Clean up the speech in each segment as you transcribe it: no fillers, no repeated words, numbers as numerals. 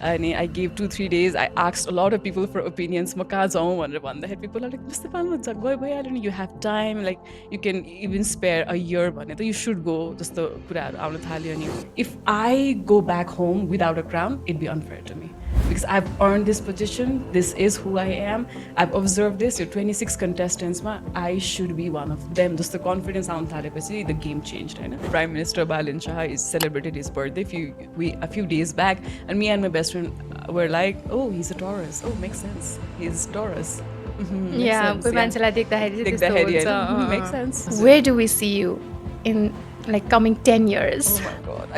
अनि I gave 2-3 days. I asked a lot of people for opinions. म कहाँ जाउँ भनेर भन्दाखेरि people are like, "Miss Nepal गयो भइहाल्यो नि, you have time, like you can even spare a year भने त you should go." जस्तो कुराहरू आउन थाल्यो नि. If I go back home without a crown, it'd be unfair to me. Because I've earned this position, this is who I am, I've observed this, you're 26 contestants, I should be one of them. Just the confidence on Thalipasi, the game changed. Right? Prime Minister Balin Shah is celebrated his birthday a few days back, and me and my best friend were like, oh, he's a Taurus. Oh, makes sense. He's Taurus. Makes sense. कोही मान्छेलाई देख्दाखेरि चाहिँ त्यस्तो देख्दाखेरि हुन्छ. होइन? Makes sense. Where do we see you in like coming 10 years? Oh my god,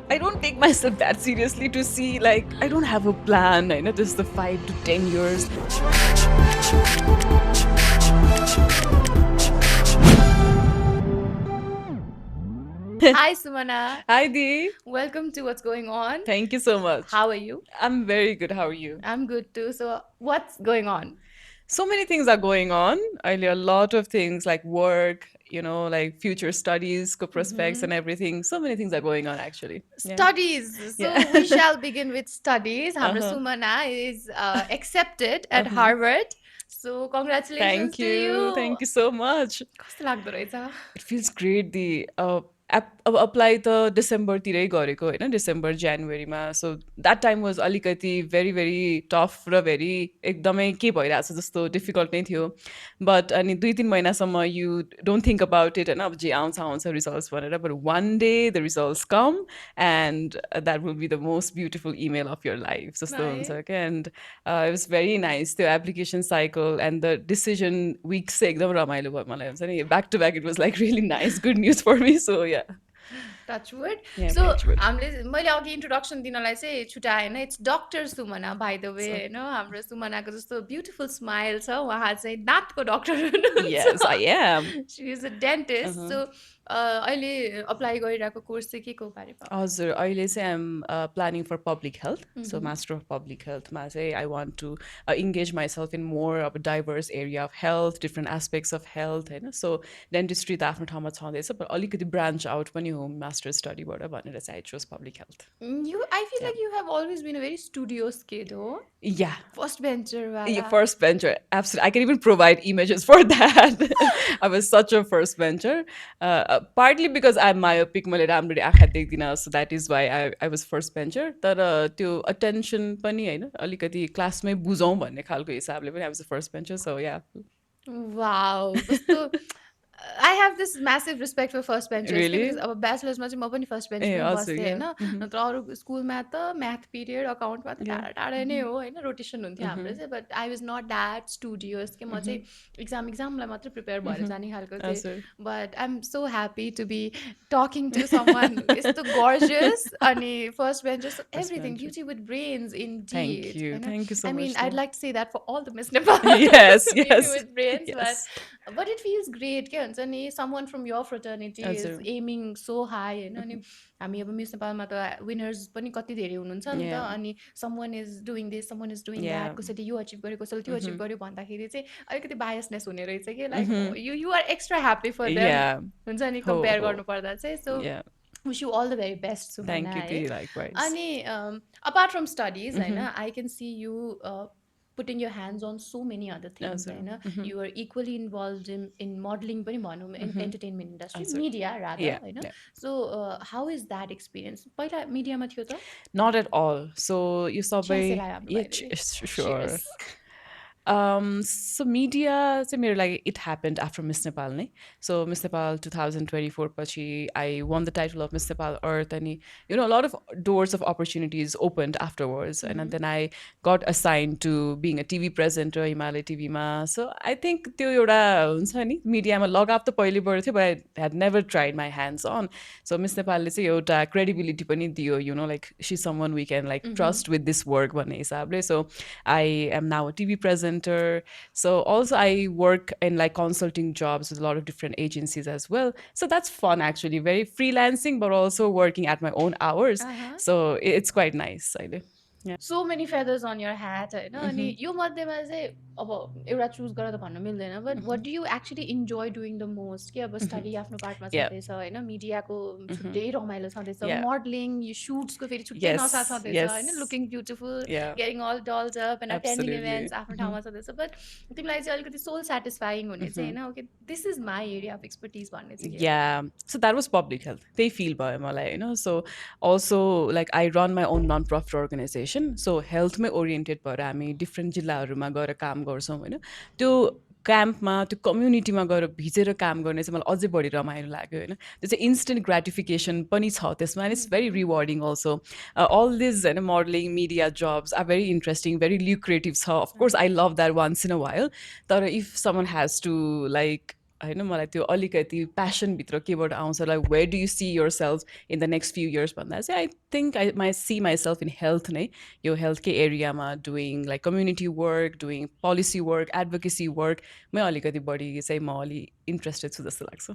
I don't take myself that seriously to see, like, I don't have a plan. I know this is the 5 to 10 years. Hi Sumana. Hi Dee. Welcome to What's Going On. Thank you so much. How are you? I'm very good. How are you? I'm good too. So what's going on? So many things are going on. A lot of things like work, like future studies, prospects and everything. So many things are going on actually. Studies. So we shall begin with studies. Hamra Sumana is accepted at Harvard. So congratulations to you. Thank you so much. कस्तो लाग्दो रहेछ? It feels great. अब apply त डिसेम्बरतिरै गरेको होइन, December जनवरीमा. So that time was अलिकति भेरी भेरी टफ र भेरी एकदमै के भइरहेको छ जस्तो डिफिकल्ट नै थियो. बट अनि 2-3 महिनासम्म you don't think about it होइन, अब जे आउँछ आउँछ रिजल्ट्स भनेर. But one day the results come and that will be the most beautiful email of your life जस्तो हुन्छ क्या. And it was very nice. त्यो application cycle and the decision weeks चाहिँ एकदम रमाइलो भयो मलाई. हुन्छ नि, back to back it was like really nice, good news for me. So या Touchwood. Yeah, so touchwood. मैले अघि इन्ट्रोडक्सन दिनलाई चाहिँ छुट्याएन. It's doctor Sumana by the way. होइन, हाम्रो सुमनाको जस्तो ब्युटिफुल स्माइल छ. उहाँ चाहिँ दाँतको डक्टर हुनुहुन्छ. Yes, I am. She is a dentist. So अहिले अप्लाई गरिरहेको कोर्स चाहिँ के को बारेमा? हजुर, अहिले चाहिँ I'm planning for public health. So master of public हेल्थमा चाहिँ I want to engage myself in more अब diverse area of health, different aspects of health होइन. सो डेन्टिस्ट्री त आफ्नो ठाउँमा छँदैछ, पर अलिकति ब्रान्च आउट पनि हो मास्टर स्टडीबाट भनेर चाहिँ I chose public health. I feel like you have always been a very studious kid, हो? Yeah. First bencher वाला. Yeah, first bencher. Absolutely. I can even provide images for that. I was such a first bencher. Partly because I'm myopic, मैले राम्ररी आँखा देख्दिनँ, so that is why I was first bencher. तर त्यो attention पनि होइन, अलिकति क्लासमै बुझौँ भन्ने खालको हिसाबले पनि I was the first bencher, so yeah. Wow. कस्तो I have this massive respect for first benchers. Really? Because अब ब्याचलर्समा चाहिँ म पनि फर्स्ट बेन्चमा बस्थेँ होइन. नत्र अरू स्कुलमा त म्याथ पिरियड अकाउन्टमा त टाढा टाढा नै हो होइन, रोटेसन हुन्थ्यो हाम्रो चाहिँ. But I was not that studious कि म चाहिँ एक्जामलाई मात्रै प्रिपेयर भएर जाने खालको थिएँ. But I am so happy to be talking to someone यस्तो गर्जियस अनि first benchers, everything beauty with brains in Thank you. Thank you so I mean, much. I'd like to say that for all the Miss Nepal. Yes, beauty yes. with brains, Yes. but it feels great के हुन्छ नि, someone from your fraternity is aiming so high होइन. अनि हामी अब miss नेपालमा त winners पनि कति धेरै हुनुहुन्छ नि त. अनि someone is doing this, someone is doing that, कसैले यो अचिभ गर्यो, कसैले त्यो अचिभ गर्यो भन्दाखेरि चाहिँ अलिकति बायसनेस हुने रहेछ कि, like you are extra happy for them हुन्छ नि कम्पेयर गर्नुपर्दा चाहिँ. सो wish you all the very best, Sumana. Thank you, Dee, likewise. अनि apart from studies होइन, I can see you putting your hands on so many other things होइन. You are equally involved in modeling पनि भनौँ, in entertainment industry, media rather होइन. So how is that experience? पहिला मिडियामा थियो त? Not at all. So you सबै sure. So media चाहिँ मेरो लागि it happened after Miss Nepal नै. So Miss Nepal 2024 पछि I won the title of Miss Nepal Earth and a lot of doors of opportunities opened afterwards. And then I got assigned to being a TV presenter Himalaya TV मा. So I think त्यो एउटा हुन्छ नि मिडियामा लगाव त पहिलेबाट थियो, but I had never tried my hands on. So Miss नेपालले चाहिँ एउटा credibility पनि दियो, like she's someone we can like trust with this work भन्ने हिसाबले. So I am now a TV presenter. So also I work in like consulting jobs with a lot of different agencies as well. So that's fun actually, very freelancing but also working at my own hours. So it's quite nice. So many feathers on your hat होइन अनि Mhm. यो मध्येमा चाहिँ अब एउटा choose गरेर त भन्न मिल्दैन but what do you actually enjoy doing the most कि अब स्टडी आफ्नो पार्टमा Yeah. छँदैछ होइन मिडियाको छुट्टै रमाइलो छँदैछ Yeah. मोडलिङ यो सुट्सको फेरि छुट्टै नसा Yes. छँदैछ होइन Yes. Looking beautiful Yeah. Getting all dolled up and attending Absolutely. Events आफ्नो ठाउँमा छँदैछ बट तिमीलाई चाहिँ अलिकति सोल सेटिस्फाइङ हुने चाहिँ होइन okay this is my area of expertise भन्ने चाहिँ के हो Yeah, so that was public health. They feel by मलाई, you know. So also like I run my own non-profit organization. So health में oriented भएर हामी different जिल्लाहरूमा गएर काम गर्छौँ होइन. त्यो क्याम्पमा त्यो कम्युनिटीमा गएर भिजेर काम गर्ने चाहिँ मलाई अझै बढी रमाइलो लाग्यो होइन. त्यो चाहिँ इन्स्टेन्ट ग्रेटिफिकेसन पनि छ त्यसमा and it's very rewarding also. All these होइन modelling media jobs are very interesting very lucrative छ. Of course I love that once in a while. तर if someone has to like होइन मलाई त्यो अलिकति प्यासनभित्र केबाट आउँछ like where do you see yourself in the next few years भन्दा चाहिँ I think I may see myself in health नै यो हेल्थकै एरियामा doing like community work doing policy work advocacy वर्कमै अलिकति बढी चाहिँ म अलि इन्ट्रेस्टेड छु जस्तो लाग्छ.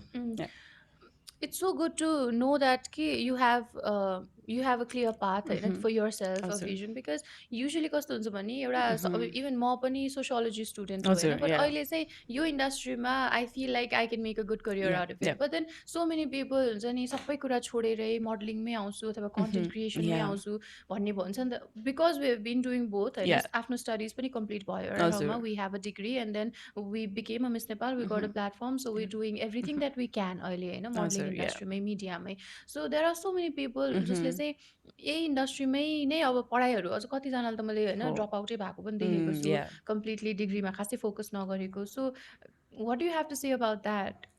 it's so good to know that ki you have a clear path होइन for yourself a हजुर vision because usually कस्तो हुन्छ भने एउटा इभन म पनि सोसियोलोजी स्टुडेन्ट हो होइन हजुर बट या अहिले चाहिँ यो इन्डस्ट्रीमा I feel like I can make a good career या आउट अफ या it but then so many people हुन्छ नि सबै कुरा छोडेरै मोडलिङमै आउँछु अथवा कन्टेन्ट क्रिएसनमै या आउँछु भन्ने भन्छ नि त because we have been doing both होइन या आफ्नो स्टडिज पनि कम्प्लिट भयो एउटा ठाउँमा हजुर we have a degree and then we became a Miss Nepal we got a platform so we doing everything that we can अहिले होइन मोडलिङ हजुर या इन्डस्ट्रीमै मिडियामै so there are so many people जसले चाहिँ यही इन्डस्ट्रीमै नै अब पढाइहरू अझ कतिजनाले त मैले होइन हो ड्रप आउटै भएको पनि देखेको छु या कम्प्लिटली डिग्रीमा खासै फोकस नगरेको so what do have to say about that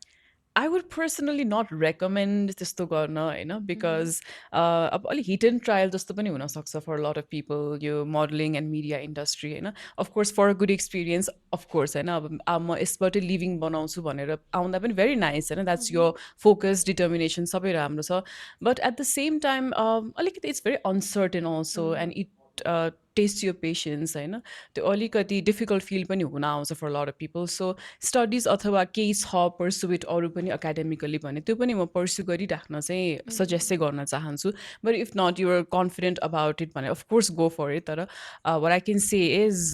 I would personally not recommend त्यस्तो गर्न होइन बिकज अब अलिक हिट एन्ड ट्रायल जस्तो पनि हुनसक्छ फर लट अफ पिपल यो मोडलिङ एन्ड मिडिया इन्डस्ट्री होइन of course for a good experience of course होइन अब म यसबाटै लिभिङ बनाउँछु भनेर आउँदा पनि भेरी नाइस होइन द्याट्स यो फोकस डिटर्मिनेसन सबै राम्रो छ but at the same time अलिकति it's very uncertain also and it test यो पेसेन्स होइन त्यो अलिकति डिफिकल्ट फिल पनि हुन आउँछ फर lot of people so studies अथवा केही छ पर्सु इट अरू पनि एकाडेमिकली भने त्यो पनि म पर्स्यु गरिराख्न चाहिँ सजेस्ट चाहिँ गर्न चाहन्छु but if not you're confident about it भने अफकोर्स गो फर इट तर what I can say is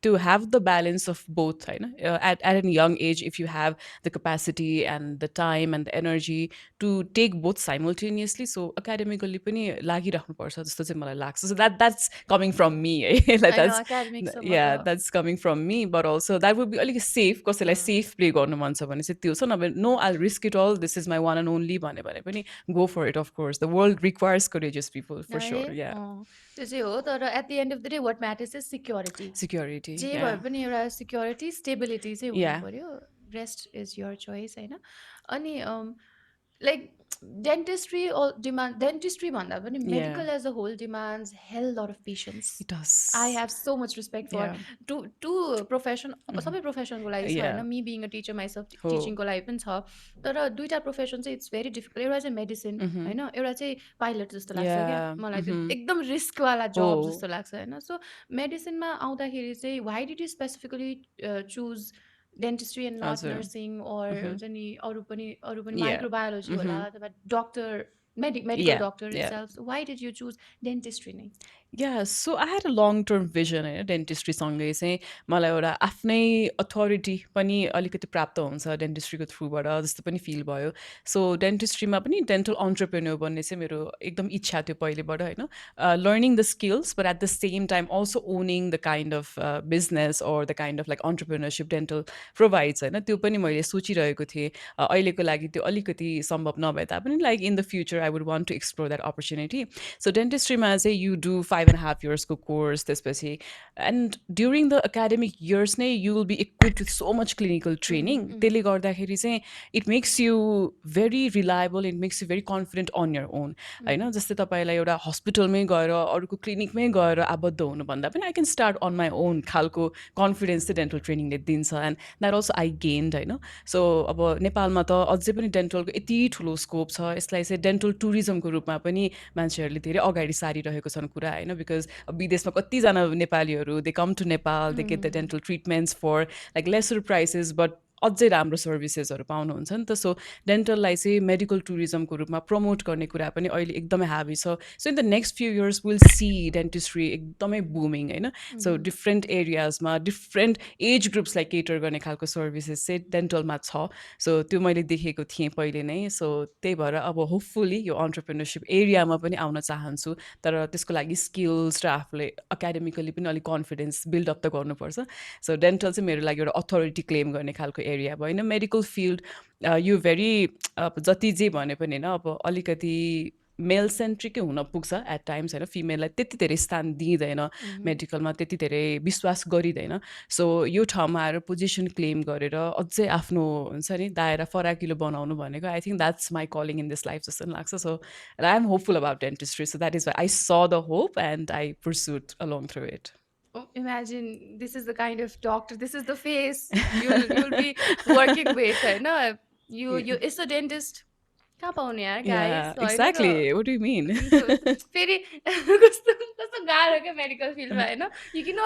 to have the balance of both होइन at an young age if you have the capacity and the time and the energy to take both simultaneously so academically पनि लागिराख्नुपर्छ जस्तो चाहिँ मलाई लाग्छ so that's coming from me है like होइन that's एकाडेमिक्समा या त that's coming from me but also that would be अलिक सेफ कसैलाई सेफ प्ले गर्नु मन छ भने चाहिँ त्यो छ नभए no I risk it all this is my one and only भन्यो भने पनि go for it of course the world requires courageous people for है स्योर या त्यो चाहिँ हो तर at the end of the day what matters is security security जे या भए पनि एउटा सिक्योरिटी स्टेबिलिटी चाहिँ हुनु या पऱ्यो रेस्ट इज यर चोइस होइन अनि लाइक डेन्टिस्ट्री डिमान्ड डेन्टिस्ट्री भन्दा पनि या medical as a whole demands hell lot of patience it does I have so much respect for या टु प्रोफेसन सबै प्रोफेसनको लागि छ या होइन me being a teacher myself हो टिचिङको लागि पनि छ तर दुइटा प्रोफेसन चाहिँ इट्स भेरी डिफिकल्ट एउटा चाहिँ मेडिसिन होइन एउटा चाहिँ पाइलट जस्तो लाग्छ क्या या मलाई त्यो एकदम रिस्कवाला हो जब जस्तो लाग्छ होइन सो मेडिसिनमा आउँदाखेरि चाहिँ वाइ did you specifically choose dentistry and not हजुर नर्सिङ अर हुन्छ नि अरू पनि या माइक्रोबायोलोजी होला अथवा डक्टर मेडिकल या डक्टर या itself why did you choose dentistry नै yeah so I had a long term vision होइन डेन्टिस्ट्रीसँगै चाहिँ मलाई एउटा आफ्नै अथोरिटी पनि अलिकति प्राप्त हुन्छ डेन्टिस्ट्रीको थ्रुबाट जस्तो पनि फिल भयो सो डेन्टिस्ट्रीमा पनि डेन्टल अन्टरप्रेन्योर बन्ने चाहिँ मेरो एकदम इच्छा थियो पहिलेबाट होइन learning the skills but at the same time also owning the kind of business or the kind of like entrepreneurship dental provides होइन त्यो पनि मैले सोचिरहेको थिएँ अहिलेको लागि त्यो अलिकति सम्भव नभए तापनि like in the future I would want to explore that opportunity so डेन्टिस्ट्रीमा चाहिँ यु डु 5.5 इयर्सको कोर्स त्यसपछि and during the academic years नै you will be equipped with so much clinical training त्यसले गर्दाखेरि चाहिँ it makes you very reliable it makes you very confident on your own होइन जस्तै तपाईँलाई एउटा हस्पिटलमै गएर अरूको क्लिनिकमै गएर आबद्ध हुनुभन्दा पनि I can start on my own खालको कन्फिडेन्स चाहिँ डेन्टल ट्रेनिङले दिन्छ and that also I gained होइन सो अब नेपालमा त अझै पनि डेन्टलको यति ठुलो स्कोप छ यसलाई चाहिँ डेन्टल टुरिज्मको रूपमा पनि मान्छेहरूले धेरै अगाडि सारिरहेको छन् कुरा होइन बिकज विदेशमा कतिजना नेपालीहरू they come to Nepal they get the dental treatments for like lesser prices but अझै राम्रो सर्भिसेसहरू पाउनुहुन्छ नि त. सो डेन्टललाई चाहिँ मेडिकल टुरिज्मको रूपमा प्रमोट गर्ने कुरा पनि अहिले एकदमै हाबी छ. So in the next few years will see dentistry एकदमै बुमिङ होइन. सो डिफ्रेन्ट एरियाजमा डिफ्रेन्ट एज ग्रुप्सलाई केटर गर्ने खालको सर्भिसेस चाहिँ डेन्टलमा छ. सो त्यो मैले देखेको थिएँ पहिले नै. सो त्यही भएर अब होपफुली यो अन्टरप्रेनरसिप एरियामा पनि आउन चाहन्छु. तर त्यसको लागि स्किल्स र आफूले एकाडेमिकली पनि अलिक कन्फिडेन्स बिल्डअप त गर्नुपर्छ. सो डेन्टल चाहिँ मेरो लागि एउटा अथोरिटी क्लेम गर्ने खालको एरिया भयो होइन. मेडिकल फिल्ड यो भेरी अब जति जे भने पनि होइन अब अलिकति मेल सेन्ट्रिकै हुन पुग्छ एट टाइम्स होइन. फिमेललाई त्यति धेरै स्थान दिइँदैन मेडिकलमा, त्यति धेरै विश्वास गरिँदैन. सो यो ठाउँमा आएर पोजिसन क्लेम गरेर अझै आफ्नो हुन्छ नि दायरा फराकिलो बनाउनु भनेको I think that's my calling in this life जस्तो पनि लाग्छ. So I am hopeful about dentistry. So that is why I saw the hope and I pursued along through it. Oh, imagine this is the kind of doctor, this is the face you'll be working with, होइन. You is a dentist. कहाँ पाउने यार guys Yeah, होइन र. exactly. What do you mean? फेरि कस्तो कस्तो गाह्रो क्या मेडिकल फिल्डमा होइन. यु क्यान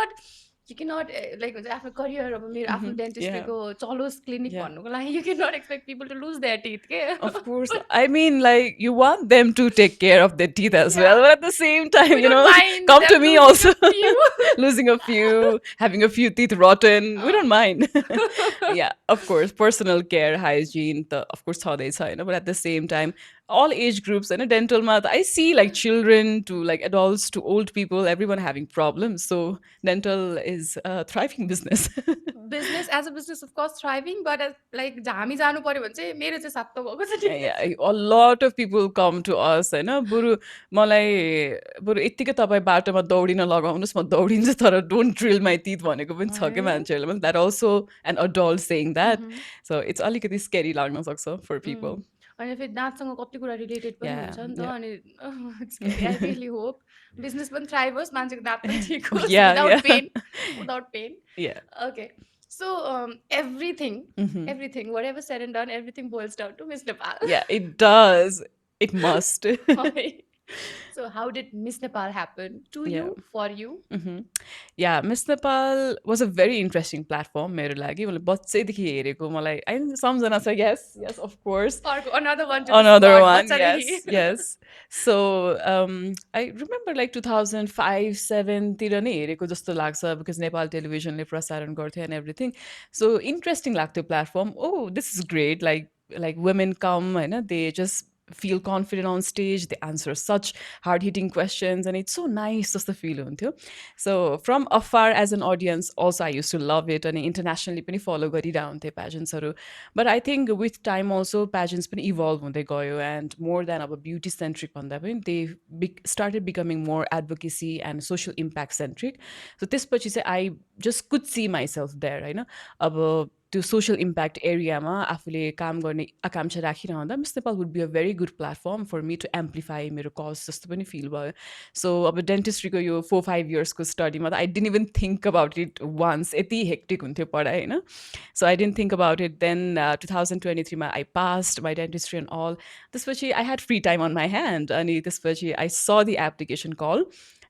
नट लाइक हुन्छ आफ्नो करियर अब मेरो आफ्नो Yeah, डेन्टिस्ट्रीको चलोस् क्लिनिक yeah. भन्नुको लागि you can not expect people to lose their teeth के. Of course. I mean, like, you want them to take care of their teeth as well, but at the same time, We you don't know, mind come to them me losing also. a few. Losing a few, having a few teeth rotten. We don't mind. Yeah, of course. Personal care, hygiene, of course, how they say, but at the same time, all age groups and dental math, I see like children to like adults to old people, everyone having problems. So dental is a thriving business. Business as a business of course thriving, but as like झामी जानु पर्यो भने चाहिँ मेरो चाहिँ सातो भएको छ नि. Yeah, a lot of people come to us होइन. बरु मलाई बरु यत्तिकै तपाईँ बाटोमा दौडिन लगाउनुहोस् म दौडिन्छु तर डोन्ट ड्रिल माई टिथ भनेको पनि छ क्या मान्छेहरूले पनि. That also an adult saying that. So it's अलिकति स्केरी लाग्न सक्छ फर पिपल. अनि फेरि दाँतसँग कति कुरा रिलेटेड पनि Yeah, हुन्छ नि त. yeah. अनि आई रियली होप बिजनेस पनि थ्राइभ होस्, मान्छेको दाँत पनि ठिक होस् Yeah, विदाउट yeah. पेन. विदाउट पेन. Yeah. Okay. So everything, whatever said and done, everything boils down to Miss Nepal. Yeah, it does. It must. Okay. So how did Miss Nepal happen to Yeah. you, for you? Yeah, Miss Nepal was a very interesting platform मेरो लागि. मैले बच्चैदेखि हेरेको मलाई I think सम्झना छ. Yes, of course. Another one to the Another squad. one, बच्चादेखि. yes. So I remember like 2005-07 तिर नै हेरेको जस्तो लाग्छ because नेपाल टेलिभिजनले प्रसारण गर्थ्यो and everything. So interesting लाग्थ्यो platform. Oh, this is great. Like women come होइन, they just feel confident on stage, they answer such hard-hitting questions and it's so nice जस्तो feel हुन्थ्यो. So from afar as an audience also I used to love it अनि internationally पनि follow गरिरहेको हुन्थेँ pageantsहरू. But I think with time also pageants पनि evolve हुँदै गयो and more than अब beauty centric भन्दा पनि they started becoming more advocacy and social impact centric. So त्यसपछि चाहिँ I just could see myself there होइन. अब त्यो सोसल इम्प्याक्ट एरियामा आफूले काम गर्ने आकाङ्क्षा राखिरहँदा Miss Nepal would be a very good platform for me to amplify मेरो कज जस्तो पनि फिल भयो. सो अब डेन्टिस्ट्रीको यो 4-5 इयर्सको स्टडीमा त I didn't even think about it once. यति हेक्टिक हुन्थ्यो पढाइ होइन. So I didn't think about it. Then 2023मा I passed my dentistry and all. त्यसपछि I had free time on my hand अनि त्यसपछि आई स द एप्लिकेसन कल.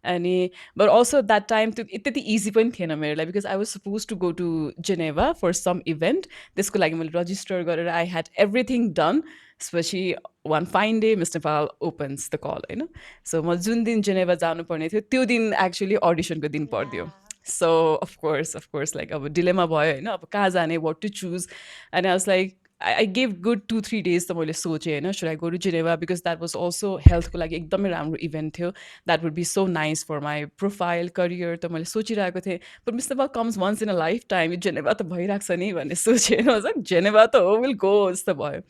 अनि बट अल्सो द्याट टाइम त्यो त्यति इजी पनि थिएन मेरो लागि because I was suppose to go to Geneva for some event. त्यसको लागि मैले रजिस्टर गरेर आई ह्याड एभ्रिथिङ डन. त्यसपछि one fine day Miss Nepal opens the call होइन. सो म जुन दिन जेनेभा जानुपर्ने थियो त्यो दिन एक्चुली अडिसनको दिन परिदियो. सो अफकोर्स लाइक अब डिलेमा भयो होइन. अब कहाँ जाने, वाट टु चुज. अनि I was like I gave good 2-3 days त मैले सोचेँ होइन should I go to Geneva because that was also हेल्थको लागि एकदमै राम्रो इभेन्ट थियो. That would be so nice for my profile, career त मैले सोचिरहेको थिएँ. But Miss Nepal comes once in a lifetime. Geneva त भइरहेको छ नि भन्ने सोचेँ होइन. जेनेभा त हो, विल गो जस्तो भयो.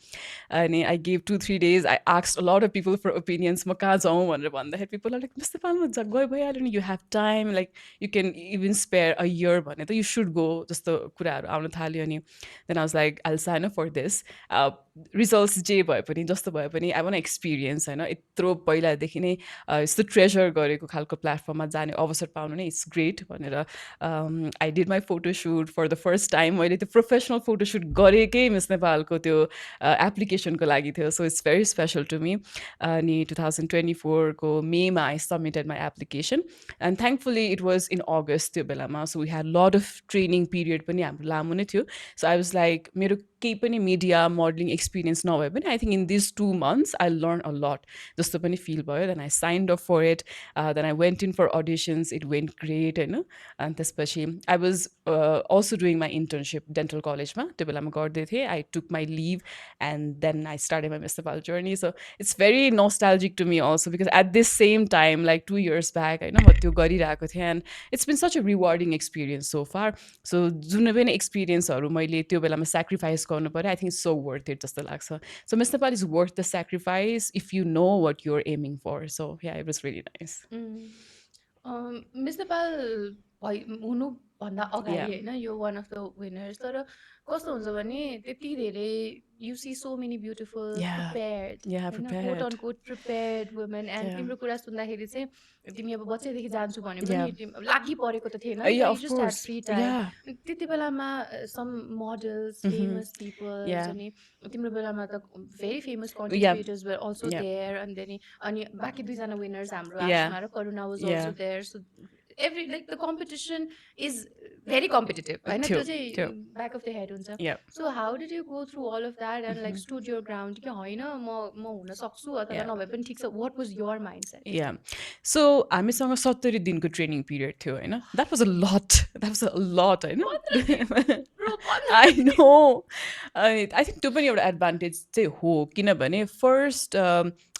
अनि I gave 2-3 days. I asked a lot of people for opinions. म कहाँ जाउँ भनेर भन्दाखेरि people are like Miss नेपालमा गयो भइहाल्यो नि, you have time, like you can even spare a year भने त you should go जस्तो कुराहरू आउन थाल्यो. अनि then I was like I'll sign up for this. Results जे भए पनि जस्तो भए पनि आई वान एक्सपिरियन्स होइन यत्रो पहिलादेखि नै यस्तो ट्रेजर गरेको खालको प्लेटफर्ममा जाने अवसर पाउनु नै इट्स ग्रेट भनेर I did my photoshoot for the first time मैले त्यो प्रोफेसनल फोटोसुट गरेकै मिस नेपालको त्यो एप्लिकेसनको लागि थियो so it's very special to me अनि 2024को मेमा I submitted my application and thankfully it was in August त्यो बेलामा so we had lot of training period पनि हाम्रो लामो नै थियो सो आई वाज लाइक मेरो केही पनि मिडिया मोडलिङ एक्सपिरियन्स नभए पनि I think in this 2 months I learn a lot जस्तो पनि फिल भयो then I signed up for it then I went in for auditions it went great होइन अनि त्यसपछि I was also doing my internship dental कलेजमा त्यो बेलामा गर्दै थिएँ I took my leave and then I started my Miss Nepal journey so it's very nostalgic to me also because at this same time like 2 years back होइन म त्यो गरिरहेको थिएँ and it's been such a rewarding experience so far so जुन पनि एक्सपिरियन्सहरू मैले त्यो बेलामा सेक्रिफाइस गर्नु पऱ्यो I think so worth it जस्तो लाग्छ so Miss Nepal is worth the sacrifice if you know what you're aiming for so yeah it was really nice Miss Nepal हुनुभन्दा अगाडि होइन यो वान अफ द विनर्स तर कस्तो हुन्छ भने त्यति धेरै you see so many beautiful prepared quote unquote prepared women and तिम्रो कुरा सुन्दाखेरि चाहिँ तिमी अब बच्चैदेखि जान्छु भने पनि लागि परेको त थिएन you just had free time त्यति बेलामा some models famous people अनि तिम्रो बेलामा त very famous content were also there and then अनि बाँकी दुईजना winners हाम्रो आशमा र करुणा was also there so every like the competition is very competitive होइन त्यो चाहिँ back of the head हुन्छ so how did you go through all of that and like stood your ground कि होइन म हुन सक्छु अथवा नभए पनि ठिक छ what was your mindset so हामीसँग 70 दिनको ट्रेनिङ पिरियड थियो होइन द्याट वाज अ लट होइन आई नो आई थिङ्क त्यो पनि एउटा एडभान्टेज चाहिँ हो किनभने first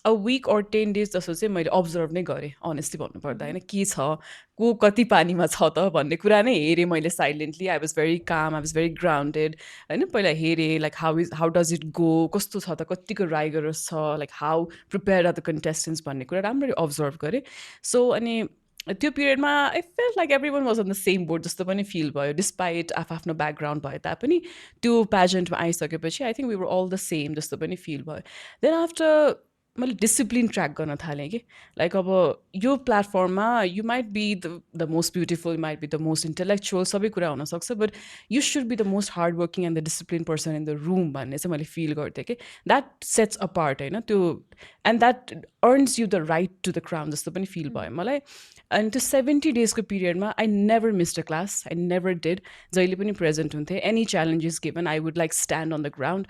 a week or 10 days जस्तो चाहिँ मैले अब्जर्भ नै गरेँ अनेस्टली भन्नुपर्दा होइन के छ को कति पानीमा छ त भन्ने कुरा नै हेरेँ मैले साइलेन्टली आई वाज भेरी काम आई वाज भेरी ग्राउन्डेड होइन पहिला हेरेँ like how does it go कस्तो छ त कतिको राइगरस छ like how prepare are the contestants भन्ने कुरा राम्ररी अब्जर्भ गरेँ सो अनि त्यो पिरियडमा I fell like everyone was on the same board जस्तो पनि फिल भयो डिस्पाइट आफ्नो ब्याकग्राउन्ड भए तापनि त्यो पेजेन्टमा आइसकेपछि I think we were all the same जस्तो पनि फिल भयो देन आफ्टर मैले डिसिप्लिन ट्र्याक गर्न थालेँ कि लाइक अब यो प्लेटफर्ममा you might be the most beautiful might be the most intellectual सबै कुरा हुनसक्छ but you should be the most hard working and the discipline person in the room भन्ने चाहिँ मैले फिल गर्थेँ कि द्याट सेट्स अ पार्ट होइन त्यो and that earns you the right to the crown जस्तो पनि फिल भयो मलाई अनि त्यो 70 daysको पिरियडमा I never missed a class I never did जहिले पनि प्रेजेन्ट हुन्थेँ any challenges given I would like stand on the ground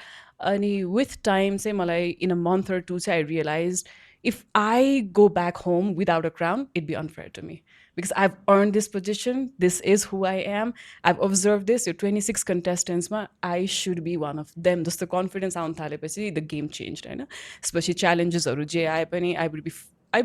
अनि विथ टाइम चाहिँ मलाई in a month or two चाहिँ I realize if I go back home without a crown it be unfair to me because I've earned this position, this is who I am, I've observed this, your 26 contestants, I should be one of them. Just the confidence आउन थालेपछि the game changed, होइन especially challenges जे आए पनि I would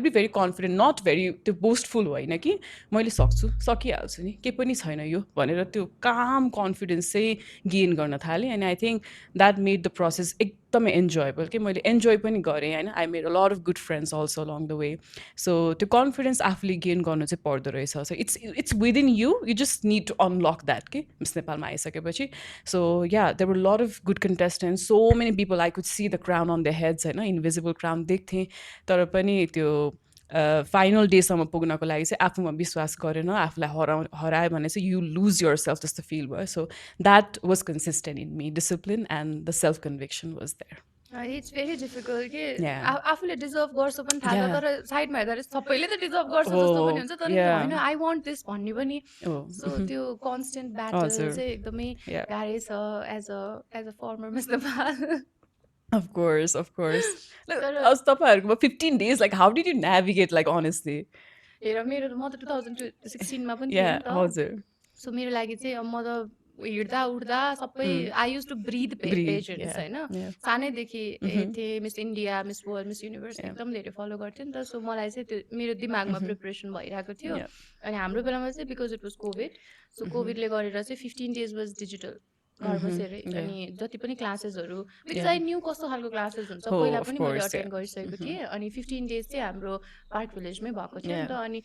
be very confident, not very त्यो boastful होइन कि मैले सक्छु सकिहाल्छु नि केही पनि छैन यो भनेर त्यो काम कन्फिडेन्स चाहिँ गेन गर्न थालेँ and I think that made the process एकदमै इन्जोयबल कि मैले इन्जोय पनि गरेँ होइन आई made a lot of good friends also along the way so त्यो कन्फिडेन्स आफूले गेन गर्नु चाहिँ पर्दो रहेछ so it's within you just need to unlock that कि मिस नेपालमा आइसकेपछि so yeah there were lot of good contestant so many people I could see the crown on the heads होइन invisible crown देख्थेँ तर पनि त्यो final डेसम्म पुग्नको लागि चाहिँ आफूमा विश्वास गरेन आफूलाई हरायो भने चाहिँ यु लुज यर सेल्फ जस्तो फिल भयो so that was consistent in me discipline and the self conviction was there it's very difficult कि आफूले डिजर्भ गर्छ पनि थाहा छ तर साइडमा हेर्दा सबैले त डिजर्भ गर्छ जस्तो पनि हुन्छ तर होइन आई वान्ट दिस भन्ने पनि सो त्यो कन्सटेन्ट ब्याटल चाहिँ एकदमै गाह्रै छ as a former Miss Nepal Of course. Like, तपाईँहरूकोमा 15 days, like, how did you navigate, like, honestly? हेर मेरो म त 2016 मा पनि थिएँ नि त हजुर सो मेरो लागि चाहिँ म त हिँड्दा उड्दा सबै आई युज टु ब्रिथ पेजेन्ट्स होइन सानैदेखि थिएँ miss India miss world miss universe एकदम धेरै फलो गर्थेँ नि त सो मलाई चाहिँ त्यो मेरो दिमागमा प्रिपरेसन भइरहेको थियो अनि हाम्रो बेलामा चाहिँ बिकज इट वाज कोभिड सो कोभिडले गरेर चाहिँ 15 days वाज डिजिटल घर बसेरै अनि जति पनि क्लासेसहरू बिकज आई न्यू कस्तो खालको क्लासेस हुन्छ पहिला पनि मैले अटेन्ड गरिसकेको थिएँ अनि 15 days चाहिँ हाम्रो पार्क भिलेजमै भएको थियो नि त अनि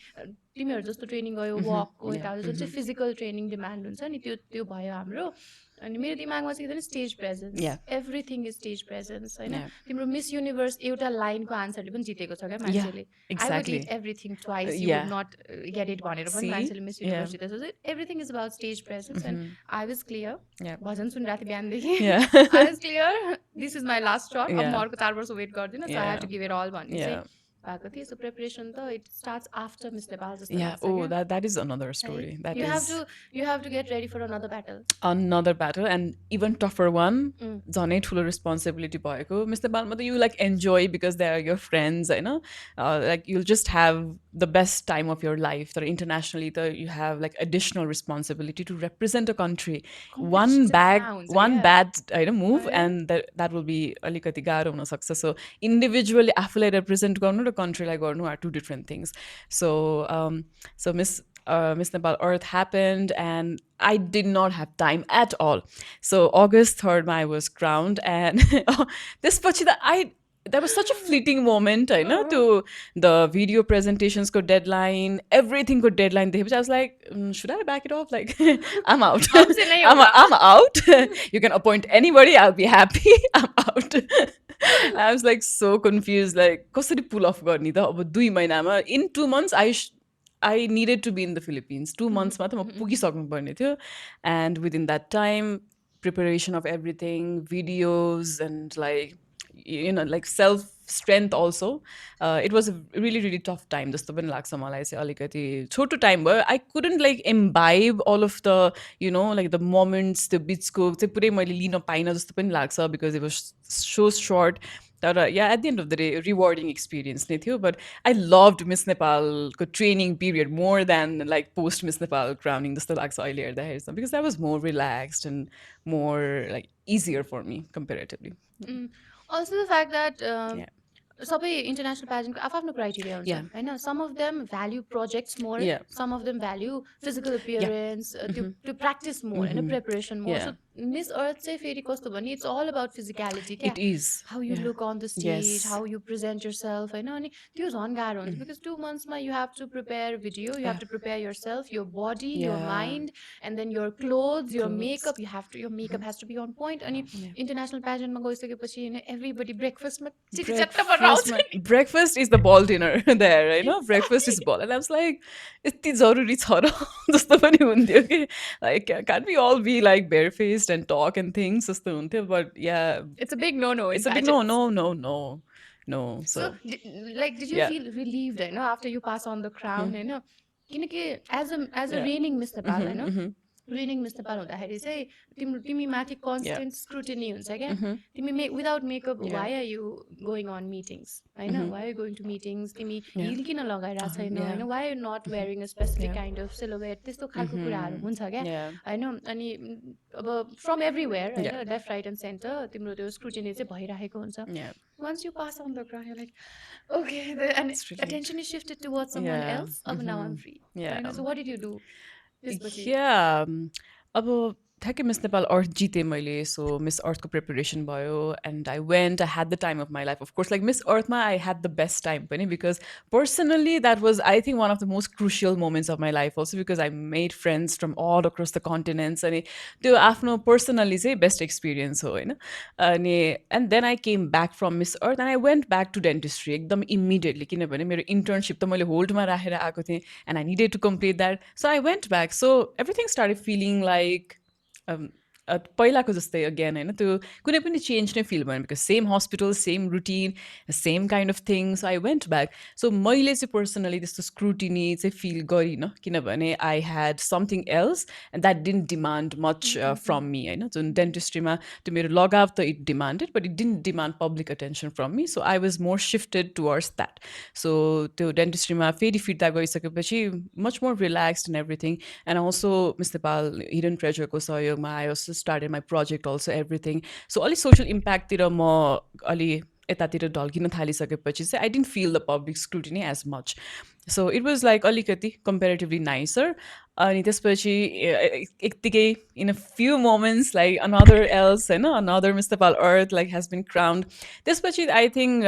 तिमीहरू जस्तो ट्रेनिङ गयो वकको यताउता जुन चाहिँ फिजिकल ट्रेनिङ डिमान्ड हुन्छ नि त्यो त्यो भयो हाम्रो अनि मेरो दिमागमा चाहिँ के stage presence everything is stage presence होइन तिम्रो मिस युनिभर्स एउटा लाइनको आन्सरले पनि जितेको छ क्या मान्छेले I would it everything twice you would not get it भनेर पनि मान्छेले मिस युनिभर्स जितेको छ everything is about stage presence and I was clear भजन सुनिरहेको थिएँ बिहानदेखि I was clear this is my last shot अब म अर्को 4 वर्ष वेट गर्दिनँ so I have to give it all भन्ने चाहिँ भएको थियो सो प्रिपरेसन त it starts after Miss Nepal जस्तो लाग्छ that is another story. You have to get ready for another battle and even tougher one. झनै ठुलो responsibility भएको मिस नेपालमा त you like enjoy because they are your friends होइन like you'll just have the best time of your life तर internationally त you have like additional responsibility to represent a country. one bad होइन move and that will be अलिकति गाह्रो हुनसक्छ so individually आफूलाई represent गर्नु र countryलाई गर्नु are two different things. So so Miss Nepal Earth happened and I did not have time at all. So August 3rd I was crowned and this that was such a fleeting moment, I know, to the video presentations ko deadline, everything ko deadline. I was like, should I back it off? Like, I'm out. I'm out. You can appoint anybody. I'll be happy. I'm out. I was like so confused. Like, कसरी pull off गर्ने त अब 2 महिनामा in 2 months I needed to be in the Philippines. 2 months मा त म पुगिसक्नुपर्ने थियो and within that time preparation of everything, videos and like you know like self strength also it was a really really tough time जस्तो पनि लाग्छ मलाई चाहिँ अलिकति छोटो टाइम भयो I couldn't like imbibe all of the you know like the moments the बिचको चाहिँ पुरै मैले लिन पाइनँ जस्तो पनि लाग्छ because it was so short तर yeah at the end of the day rewarding experience नै थियो but I loved Miss Nepalको training period more than like post Miss Nepal crowning जस्तो लाग्छ अहिले हेर्दाखेरि चाहिँ because that was more relaxed and more like easier for me comparatively. Also the fact that सबै international प्याजेन्टको आफ्नो क्राइटेरिया हुन्छ होइन some of them value projects more some of them value physical appearance त्यो प्र्याक्टिस मोर होइन preparation मोर सो Miss अर्थ चाहिँ फेरि कस्तो भने इट्स अल अबाउट फिजिकलिटी क्या how you look on the stage how you present yourself होइन अनि त्यो झन् गाह्रो हुन्छ बिकज 2 मन्थ्समा you have to prepare video you have to prepare yourself your body your mind and then your clothes your makeup your makeup has to be on point अनि international प्याजेन्टमा गइसकेपछि होइन एभ्रिबडी ब्रेकफास्टमा breakfast is the ball dinner there right no breakfast is ball and I was like यति जरुरी छ र जस्तो पनि हुन्थ्यो कि like can't we all be like barefaced and talk and things जस्तो हुन्थ्यो but yeah it's a big no it's a big no so like did you feel relieved होइन after you pass on the crown होइन किनकि as a reigning Miss Nepal होइन reigning Miss Nepal हुँदाखेरि चाहिँ तिमी माथि कन्सटेन्ट स्क्रुटिनी हुन्छ क्या तिमी without makeup why are you going on meetings होइन why are going to meetings तिमी हिल किन लगाइरहेको छैन होइन why are not wearing a specific kind of silhouette त्यस्तो खालको कुराहरू हुन्छ क्या होइन अनि अब फ्रम एभ्रिवेयर होइन लेफ्ट राइट एन्ड सेन्टर तिम्रो त्यो स्क्रुटिनी चाहिँ भइरहेको हुन्छ once you pass on the ground you're like okay and attention is shifted towards someone else now I'm free so what did you do yeah अब ठ्याक्कै miss Nepal Earth जितेँ मैले so Miss अर्थको प्रिपरेसन भयो and I went I had the time of my life of course like Miss अर्थमा I had the best time पनि because personally that was I think one of the most crucial moments of my life also because I made friends from all across the continents अनि त्यो आफ्नो personally चाहिँ best experience हो होइन अनि and then I came back from Miss Earth and I went back to dentistry एकदम immediately किनभने मेरो इन्टर्नसिप त मैले होल्डमा राखेर आएको थिएँ and I needed to complete that so I went back so everything started feeling like पहिलाको जस्तै अगेन होइन त्यो कुनै पनि चेन्ज नै फिल भएन because same hospital same routine same kind of thing so I went back सो मैले चाहिँ पर्सनली त्यस्तो स्क्रुटिनी चाहिँ फिल गरिनँ किनभने I had something else and that didn't demand much from मी होइन जुन डेन्टिस्ट्रीमा त्यो मेरो लगाव त it demanded but it didn't demand public attention from me so I was more shifted towards that so त्यो डेन्टिस्ट्रीमा फेरि फिर्ता गइसकेपछि much more relaxed and everything and also Miss Nepal hidden ट्रेजरको सहयोगमा I also started my project also everything so अलि social impact तिर म अलि यतातिर ढल्किन थालिसकेपछि चाहिँ I didn't feel the public scrutiny as much So it was like alikati comparatively nicer. अनि त्यसपछि यत्तिकै in a few moments like another else होइन another Mr. Pal Earth like has been crowned. त्यसपछि I think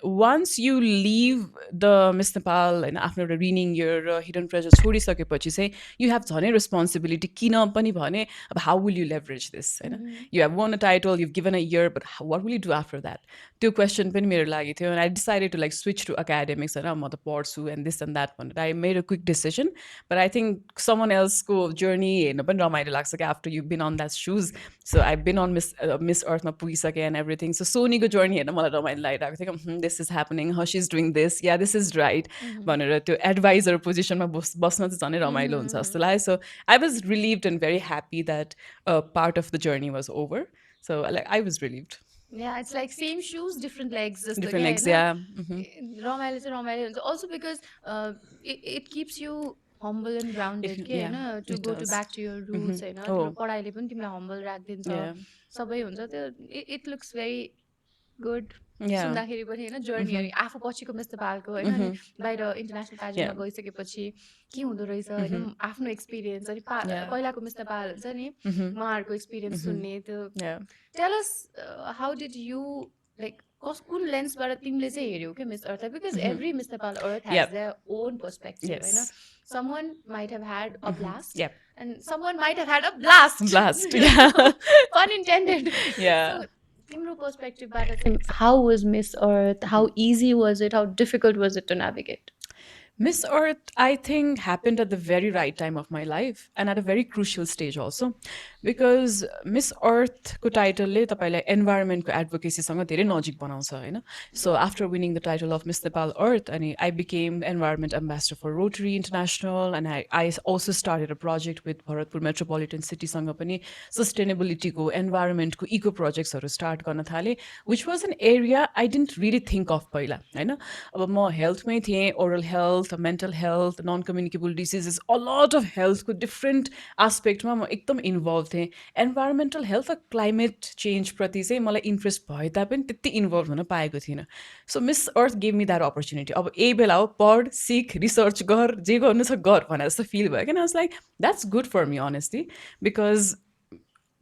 once you leave the Mr. Pal होइन आफ्नो एउटा रिनिङ year र hidden pleasure छोडिसकेपछि चाहिँ you have झनै responsibility किन पनि भने अब how will you leverage this होइन you have won a title you've given a year but what will you do after that त्यो क्वेसन पनि मेरो लागि थियो and I decided to like switch to academics होइन म त पढ्छु and this and that भनेर I made a quick decision but I think someone else को journey हेर्न पनि रमाइलो लाग्छ क्या after you've been on that shoes so I've been on Miss Earthमा पुगिसकेँ and everything so सोनीको journey हेर्न मलाई रमाइलो लागिरहेको थियो कि this is happening how she's doing this yeah this is right भनेर त्यो advisor positionमा बस्न चाहिँ झनै रमाइलो हुन्छ जस्तो लाग्यो so I was relieved and very happy that part of the journey was over so like I was relieved. Yeah, it's like same shoes, different legs. Just Different again, legs, yeah. रमाइलो चाहिँ रमाइलो हुन्छ. Also because it keeps you humble and grounded के Yeah, होइन to it go to does. back to your roots होइन तिम्रो पढाइले पनि तिमीलाई humble राखिदिन्छ Yeah. सबै हुन्छ त्यो it looks very good Yeah. सुन्दाखेरि पनि होइन जर्नी अनि आफू पछिको मिस्टर पालको होइन अनि बाहिर इन्टरनेसनल प्याजेन्टमा गइसकेपछि के हुँदो रहेछ होइन आफ्नो एक्सपिरियन्स अनि पहिलाको मिस्टर पाल हुन्छ नि उहाँहरूको एक्सपिरियन्स सुन्ने त्यो tell us how did you like कुन लेन्सबाट तिमीले चाहिँ हेऱ्यौ क्या Miss Earth because every Miss Nepal Earth has their own perspective होइन someone might have had a blast and someone might have had a blast pun intended so तिम्रो पर्सपेक्टिभबाट चाहिँ how was Miss Earth how easy was it how difficult was it to navigate Miss Earth, I think, happened at the very right time of my life and at a very crucial stage also. Because Miss Earth ko title le tapailai environment ko advocacy सँग धेरै नजिक बनाउँछ हैन. So after winning the title of Miss Nepal Earth, and I became environment ambassador for Rotary International, and I also started a project with Bharatpur Metropolitan City सँग पनि sustainability को environment को eco projects हरु start गर्न थाले, which was an area I didn't really think of पहिला हैन. अब म health मै थिएँ, oral health, mental health, non-communicable diseases, a lot of health को different aspect मा म एकदम involved थिएँ. Environmental health र climate change प्रति चाहिँ मलाई interest भए तापनि त्यति involved हुन पाएको थिइनँ. So Miss Earth gave me that opportunity. अब यही बेला हो पढ, सिक, research गर, जे गर्नु छ गर भनेर जस्तो feel भयो क्या. And I was like, that's good for me honestly because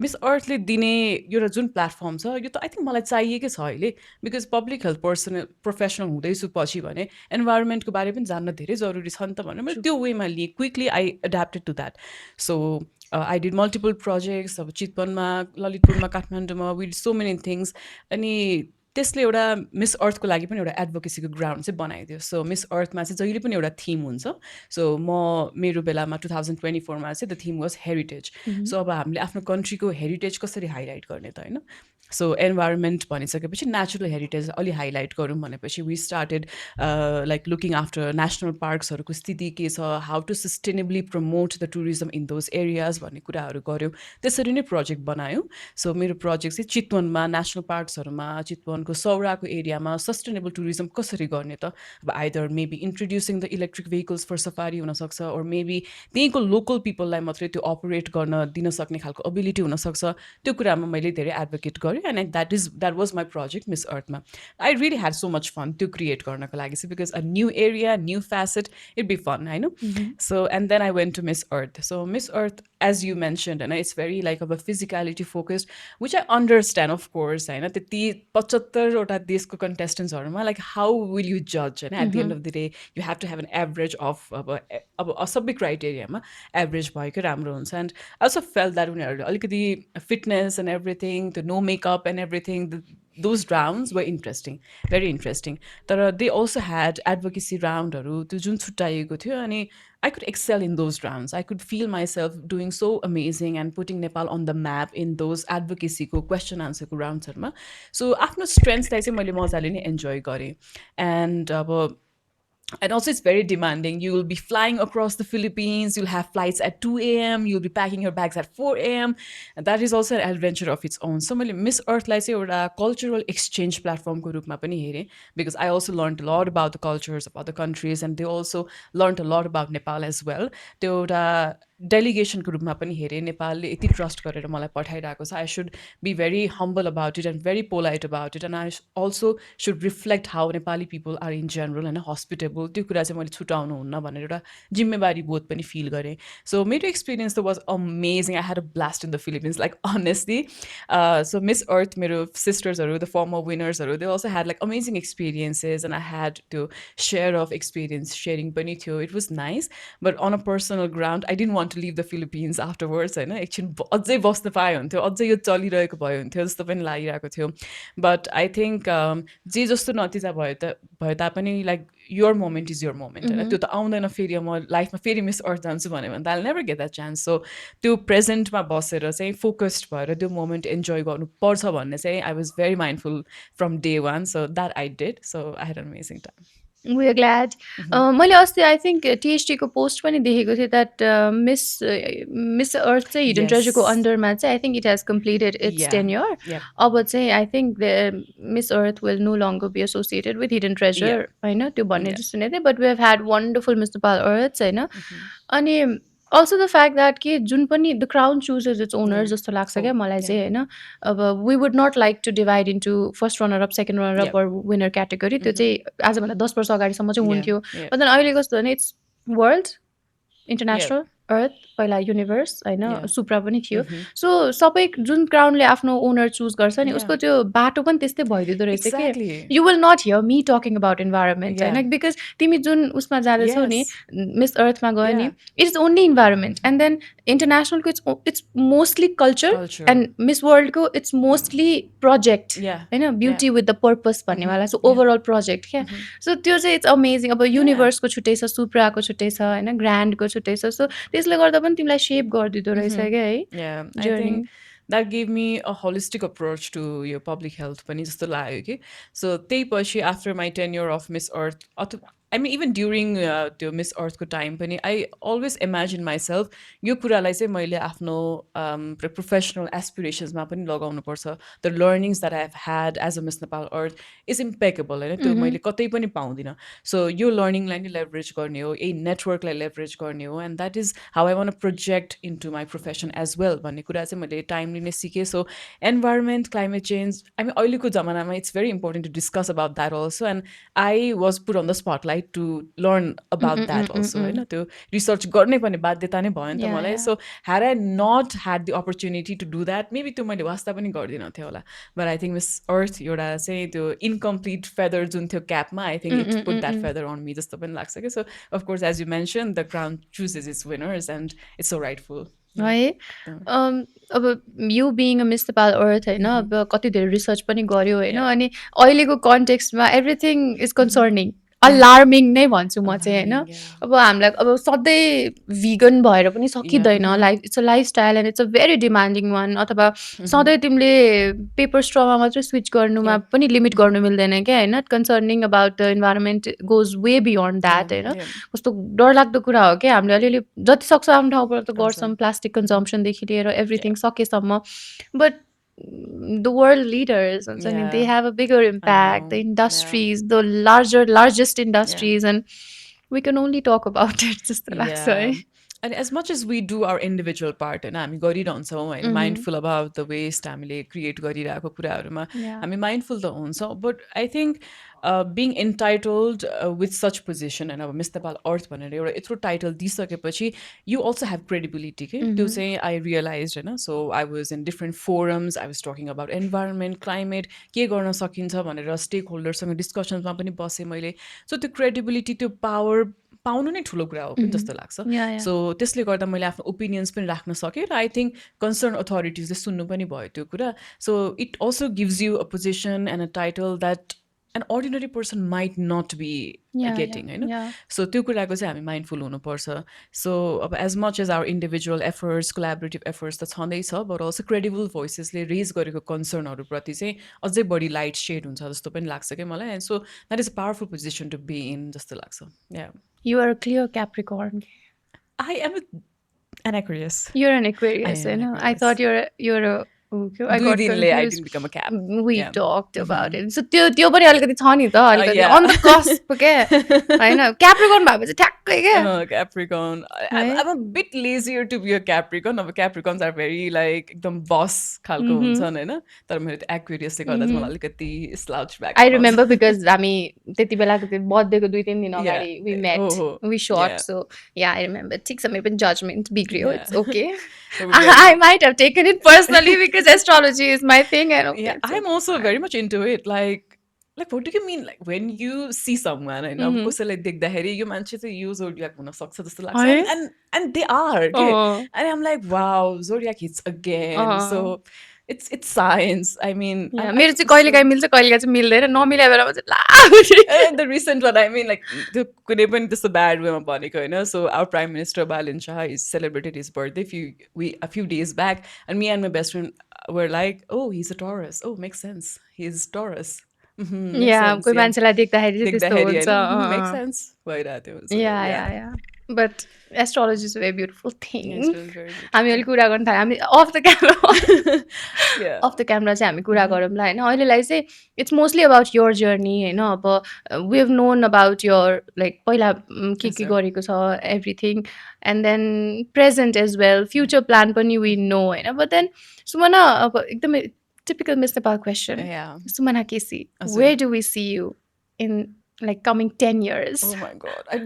Miss अर्थले दिने एउटा जुन प्लेटफर्म छ यो त आई थिङ्क मलाई चाहिएकै छ अहिले बिकज पब्लिक हेल्थ प्रोफेसनल हुँदैछु पछि भने इन्भाइरोमेन्टको बारे पनि जान्न धेरै जरुरी छ नि त भनेर मैले त्यो वेमा लिएँ quickly I adapted to that so I did multiple projects अब चितवनमा ललितपुरमा काठमाडौँमा विथ सो मेनी थिङ्स अनि त्यसले एउटा मिस अर्थको लागि पनि एउटा एडभोकेसीको ग्राउन्ड चाहिँ बनाइदियो सो मिस अर्थमा चाहिँ जहिले पनि एउटा थिम हुन्छ सो म मेरो बेलामा 2024मा चाहिँ द थिम वाज हेरिटेज सो अब हामीले आफ्नो कन्ट्रीको हेरिटेज कसरी हाइलाइट गर्ने त होइन सो इन्भाइरोमेन्ट भनिसकेपछि नेचुरल हेरिटेज अलि हाइलाइट गरौँ भनेपछि we started like looking after national पार्क्सहरूको स्थिति के छ how to sustainably promote the tourism in those areas भन्ने कुराहरू गऱ्यौँ त्यसरी नै प्रोजेक्ट बनायौँ सो मेरो प्रोजेक्ट चाहिँ चितवनमा नेसनल पार्क्सहरूमा चितवनको सौराको एरियामा सस्टेनेबल टुरिज्म कसरी गर्ने त अब either maybe introducing the electric vehicles for safari हुनसक्छ ओर मेबी त्यहीँको लोकल पिपललाई मात्रै त्यो अपरेट गर्न दिन सक्ने खालको एबिलिटी हुनसक्छ त्यो कुरामा मैले धेरै एडभोकेट गरेँ and that was my project Miss अर्थमा I really had so much fun त्यो क्रिएट गर्नको लागि चाहिँ because a new area new facet it be fun होइन so and then I went to Miss Earth so Miss Earth as you mentioned होइन it's very like अब physicality focused which I understand of course होइन त्यति 75वटा देशको कन्टेस्टेन्ट्सहरूमा like how will you जज होइन eight the end of the day you have to have an average of अब सबै क्राइटेरियामा एभरेज भएकै राम्रो हुन्छ and I also felt that उनीहरूले अलिकति फिटनेस एन्ड एभ्रिथिङ त्यो no makeup and everything those rounds were interesting, very interesting. तर they also had advocacy roundहरू त्यो जुन छुट्टाइएको थियो अनि I could excel in those rounds. I could feel myself doing so amazing and putting Nepal on the map in those advocacy को question answer को roundsहरूमा. So आफ्नो strengthsलाई चाहिँ मैले मजाले नै enjoy गरेँ. And and also it's very demanding. You will be flying across the Philippines. You'll have flights at 2 a.m. You'll be packing your bags at 4 a.m. And that is also an adventure of its own. So मैले Miss Earthलाई चाहिँ एउटा cultural exchange platform को रूपमा पनि हेरेँ because I also learned a lot about the cultures of other countries and they also learned a lot about Nepal as well. त्यो एउटा डेलिगेसनको रूपमा पनि हेरेँ नेपालले यति ट्रस्ट गरेर मलाई पठाइरहेको छ I should be very humble about it and very polite about it and I also should reflect how Nepali people are in general होइन हस्पिटेबल त्यो कुरा चाहिँ मैले छुटाउनु हुन्न भनेर एउटा जिम्मेवारी बोध पनि फिल गरेँ सो मेरो एक्सपिरियन्स त was amazing I had a blast in the Philippines like honestly so Miss Earth मेरो सिस्टर्सहरू द फर्मर विनर्सहरू they also had like amazing experiences and I had त्यो सेयर अफ एक्सपिरियन्स सेयरिङ पनि थियो it was nice but on a personal ground I didn't want to leave the Philippines afterwards होइन एकछिन अझै बस्न पाए हुन्थ्यो अझै यो चलिरहेको भयो हुन्थ्यो जस्तो पनि लागिरहेको थियो बट आई थिङ्क जे जस्तो नतिजा भए तापनि like your moment is your moment होइन त्यो त आउँदैन फेरि म लाइफमा फेरि मिस अर्थ जान्छु भन्यो भने त I never get that chance so त्यो प्रेजेन्टमा बसेर चाहिँ फोकस्ड भएर त्यो मोमेन्ट इन्जोय गर्नुपर्छ भन्ने चाहिँ I was very mindful from day one so that I did so I head an amazing time We are glad. मैले अस्ति आई थिङ्क टिएचडीको पोस्ट पनि देखेको थिएँ द्याट मिस अर्थ चाहिँ हिडन ट्रेजरको अन्डरमा चाहिँ I think it has completed its tenure अब चाहिँ I think Miss Earth will no longer be associated with Hidden Treasure होइन त्यो भन्ने चाहिँ सुनेको थिएँ but we have had wonderful Miss Nepal Earth होइन अनि अल्सो द फ्याक्ट द्याट कि जुन पनि the crown chooses its owner जस्तो लाग्छ क्या मलाई चाहिँ होइन अब we would not like to divide into first runner up second runner up or winner category त्यो चाहिँ आजभन्दा 10 वर्ष अगाडिसम्म चाहिँ हुन्थ्यो बट अहिले कस्तो भने इट्स वर्ल्ड इन्टरनेसनल अर्थ पहिला युनिभर्स होइन सुप्रा पनि थियो सो सबै जुन क्राउनले आफ्नो ओनर चुज गर्छ नि उसको त्यो बाटो पनि त्यस्तै भइदिँदो रहेछ कि you will not hear me talking about environment होइन बिकज तिमी जुन उसमा जाँदैछौ नि मिस अर्थमा गयो नि it is only environment and then इन्टरनेसनलको it's mostly culture and Miss वर्ल्डको इट्स मोस्टली प्रोजेक्ट होइन ब्युटी विथ द पर्पस भन्नेवाला सो ओभरअल प्रोजेक्ट क्या सो त्यो चाहिँ इट्स अमेजिङ अब युनिभर्सको छुट्टै छ सुप्राको छुट्टै छ होइन ग्रान्डको छुट्टै छ सो त्यसले गर्दा पनि तिमीलाई सेप गरिदिँदो रहेछ क्या है journey that give me a holistic approach to यो पब्लिक हेल्थ पनि जस्तो लाग्यो कि सो त्यही पछि after my 10 year of Miss Earth अथवा आई मिन इभन ड्युरिङ त्यो मिस अर्थको टाइम पनि आई अलवेज इमेजिन माइसेल्फ यो कुरालाई चाहिँ मैले आफ्नो प्रोफेसनल एस्पिरेसन्समा पनि लगाउनुपर्छ the learnings that I have had as a Miss Nepal Earth is impeccable होइन त्यो मैले कतै पनि पाउँदिनँ सो यो लर्निङलाई नै लेभरेज गर्ने हो यही नेटवर्कलाई लेभरेज गर्ने हो and that is how I won project into my profession as well भन्ने कुरा चाहिँ मैले टाइमली नै सिकेँ so environment climate change I mean अहिलेको जमानामा it's very important to discuss about that also and I was put on the spotlight to learn about that also होइन त्यो रिसर्च गर्नै पर्ने बाध्यता नै भयो नि त मलाई so had I not had the opportunity to do that maybe त्यो मैले वास्ता पनि गर्दिनँ थियो होला but I think Miss Earth एउटा चाहिँ त्यो इन्कम्प्लिट फेदर जुन थियो क्यापमा I think it put that feather on me जस्तो पनि लाग्छ कि so of course as you mention the crown chooses its winners and it's so rightful है अब you being a Miss Nepal Earth होइन अब कति धेरै रिसर्च पनि गऱ्यो होइन अनि अहिलेको कन्टेक्स्टमा एभ्रिथिङ इज कन्सर्निङ अलार्मिङ नै भन्छु म चाहिँ होइन अब हामीलाई अब सधैँ भिगन भएर पनि सकिँदैन life it's a lifestyle and it's a very demanding one अथवा सधैँ तिमीले पेपर स्ट्रमा मात्रै स्विच गर्नुमा पनि लिमिट गर्नु मिल्दैन क्या होइन concerning about the environment goes way beyond that होइन कस्तो डरलाग्दो कुरा हो क्या हामीले अलिअलि जति सक्छ आफ्नो ठाउँबाट त गर्छौँ प्लास्टिक कन्जम्सनदेखि लिएर एभ्रिथिङ सकेसम्म but the world leaders and they have a bigger impact the industries the largest industries and we can only talk about it just and as much as we do our individual part and हामी गरिरहन्छौँ होइन mindful about the waste हामीले create गरिरहेको कुराहरूमा हामी mindful त हुन्छौँ but I think being entitled with such position होइन अब मिस नेपाल अर्थ भनेर एउटा यत्रो टाइटल दिइसकेपछि यु अल्सो हेभ क्रेडिबिलिटी के त्यो चाहिँ आई रियलाइज होइन so I was in different forums I was talking about environment climate के गर्न सकिन्छ भनेर स्टेक होल्डरसँग डिस्कसन्समा पनि बसेँ मैले सो त्यो क्रेडिबिलिटी त्यो पावर पाउनु नै ठुलो कुरा हो पनि जस्तो लाग्छ सो त्यसले गर्दा मैले आफ्नो ओपिनियन्स पनि राख्न सकेँ र आई थिङ्क कन्सर्न अथोरिटिजले सुन्नु पनि भयो त्यो कुरा so it also gives you a position and a title that an ordinary person might not be getting होइन सो त्यो कुराको चाहिँ हामी माइन्डफुल हुनुपर्छ सो अब as much as our individual efforts collaborative efforts त छँदैछ बट अल्सो क्रेडिबल भोइसेसले रेज गरेको कन्सर्नहरूप्रति चाहिँ अझै बढी लाइट सेड हुन्छ जस्तो पनि लाग्छ क्या मलाई and so that is a powerful position to be in जस्तो लाग्छ you are clear Capricorn I am an Aquarius. You're an Aquarius, I know. I thought you're a Okay, I 2 got दिनले I confused. didn't become a cap. We Yeah. talked about Mhm. it. So त्यो पनि अलिकति छ नि त अलिकति Yeah. on the cusp के होइन क्याप्रिकर्न भएपछि ठ्याक्कै क्या Capricorn. है. I'm a bit lazier to be a Capricorn. अब Capricorns are very like एकदम boss खालको Mhm. हुन्छन् होइन तर मेरो त्यो Aquariusले गर्दा चाहिँ Mhm. मलाई अलिकति slouch back I बनाउँछ. remember because हामी त्यति बेलाको त्यो बर्थडेको 2-3 दिन Yeah. अगाडि we हो met, हो. we shot, Yeah. so yeah, I remember. ठिक छ मेरो पनि judgment बिग्रियो, Yeah. it's okay. We're I very might have taken it personally because astrology is my thing. I don't yeah, care, so I'm also very fine. much into it. Like what do you mean? Like when you see someone and अब Mhm. कसैलाई देख्दाखेरि यो मान्छे चाहिँ यो जोडियाक हुनसक्छ जस्तो लाग्छ है? and they are okay. Uh, And I'm like wow zodiac hits again. Uh. So it's science. I mean Yeah, I'm मेरो चाहिँ so कहिलेकाहीँ मिल्छ कहिलेकाहीँ चाहिँ मिल्दैन नमिलाइ बेलामा चाहिँ ला the recent one I mean like त्यो कुनै पनि त्यस्तो bad वेमा भनेको होइन so our prime minister Balin Shah is celebrated his birthday a few days back and me and my best friend were like oh he's a Taurus oh makes sense he's Taurus makes या sense कोही yeah मान्छेलाई देख्दाखेरि चाहिँ त्यस्तो देख्दाखेरि हुन्छ. होइन makes sense भइरहेको थियो so या yeah या या but astrology is a very beautiful yeah thing. it's really very हामी अहिले beautiful कुरा गर्न थाल्यो हामी off the camera yeah off the camera चाहिँ हामी कुरा Mhm. गरौँला होइन अहिलेलाई चाहिँ it's mostly about your journey होइन अब we have known about your like पहिला के yes के sir गरेको छ everything and then present as well future plan पनि वी नो होइन बट देन सुमना अब एकदमै typical Miss Nepal question yeah Sumana KC हजुर where do we see you in like coming 10 years. Oh my God. I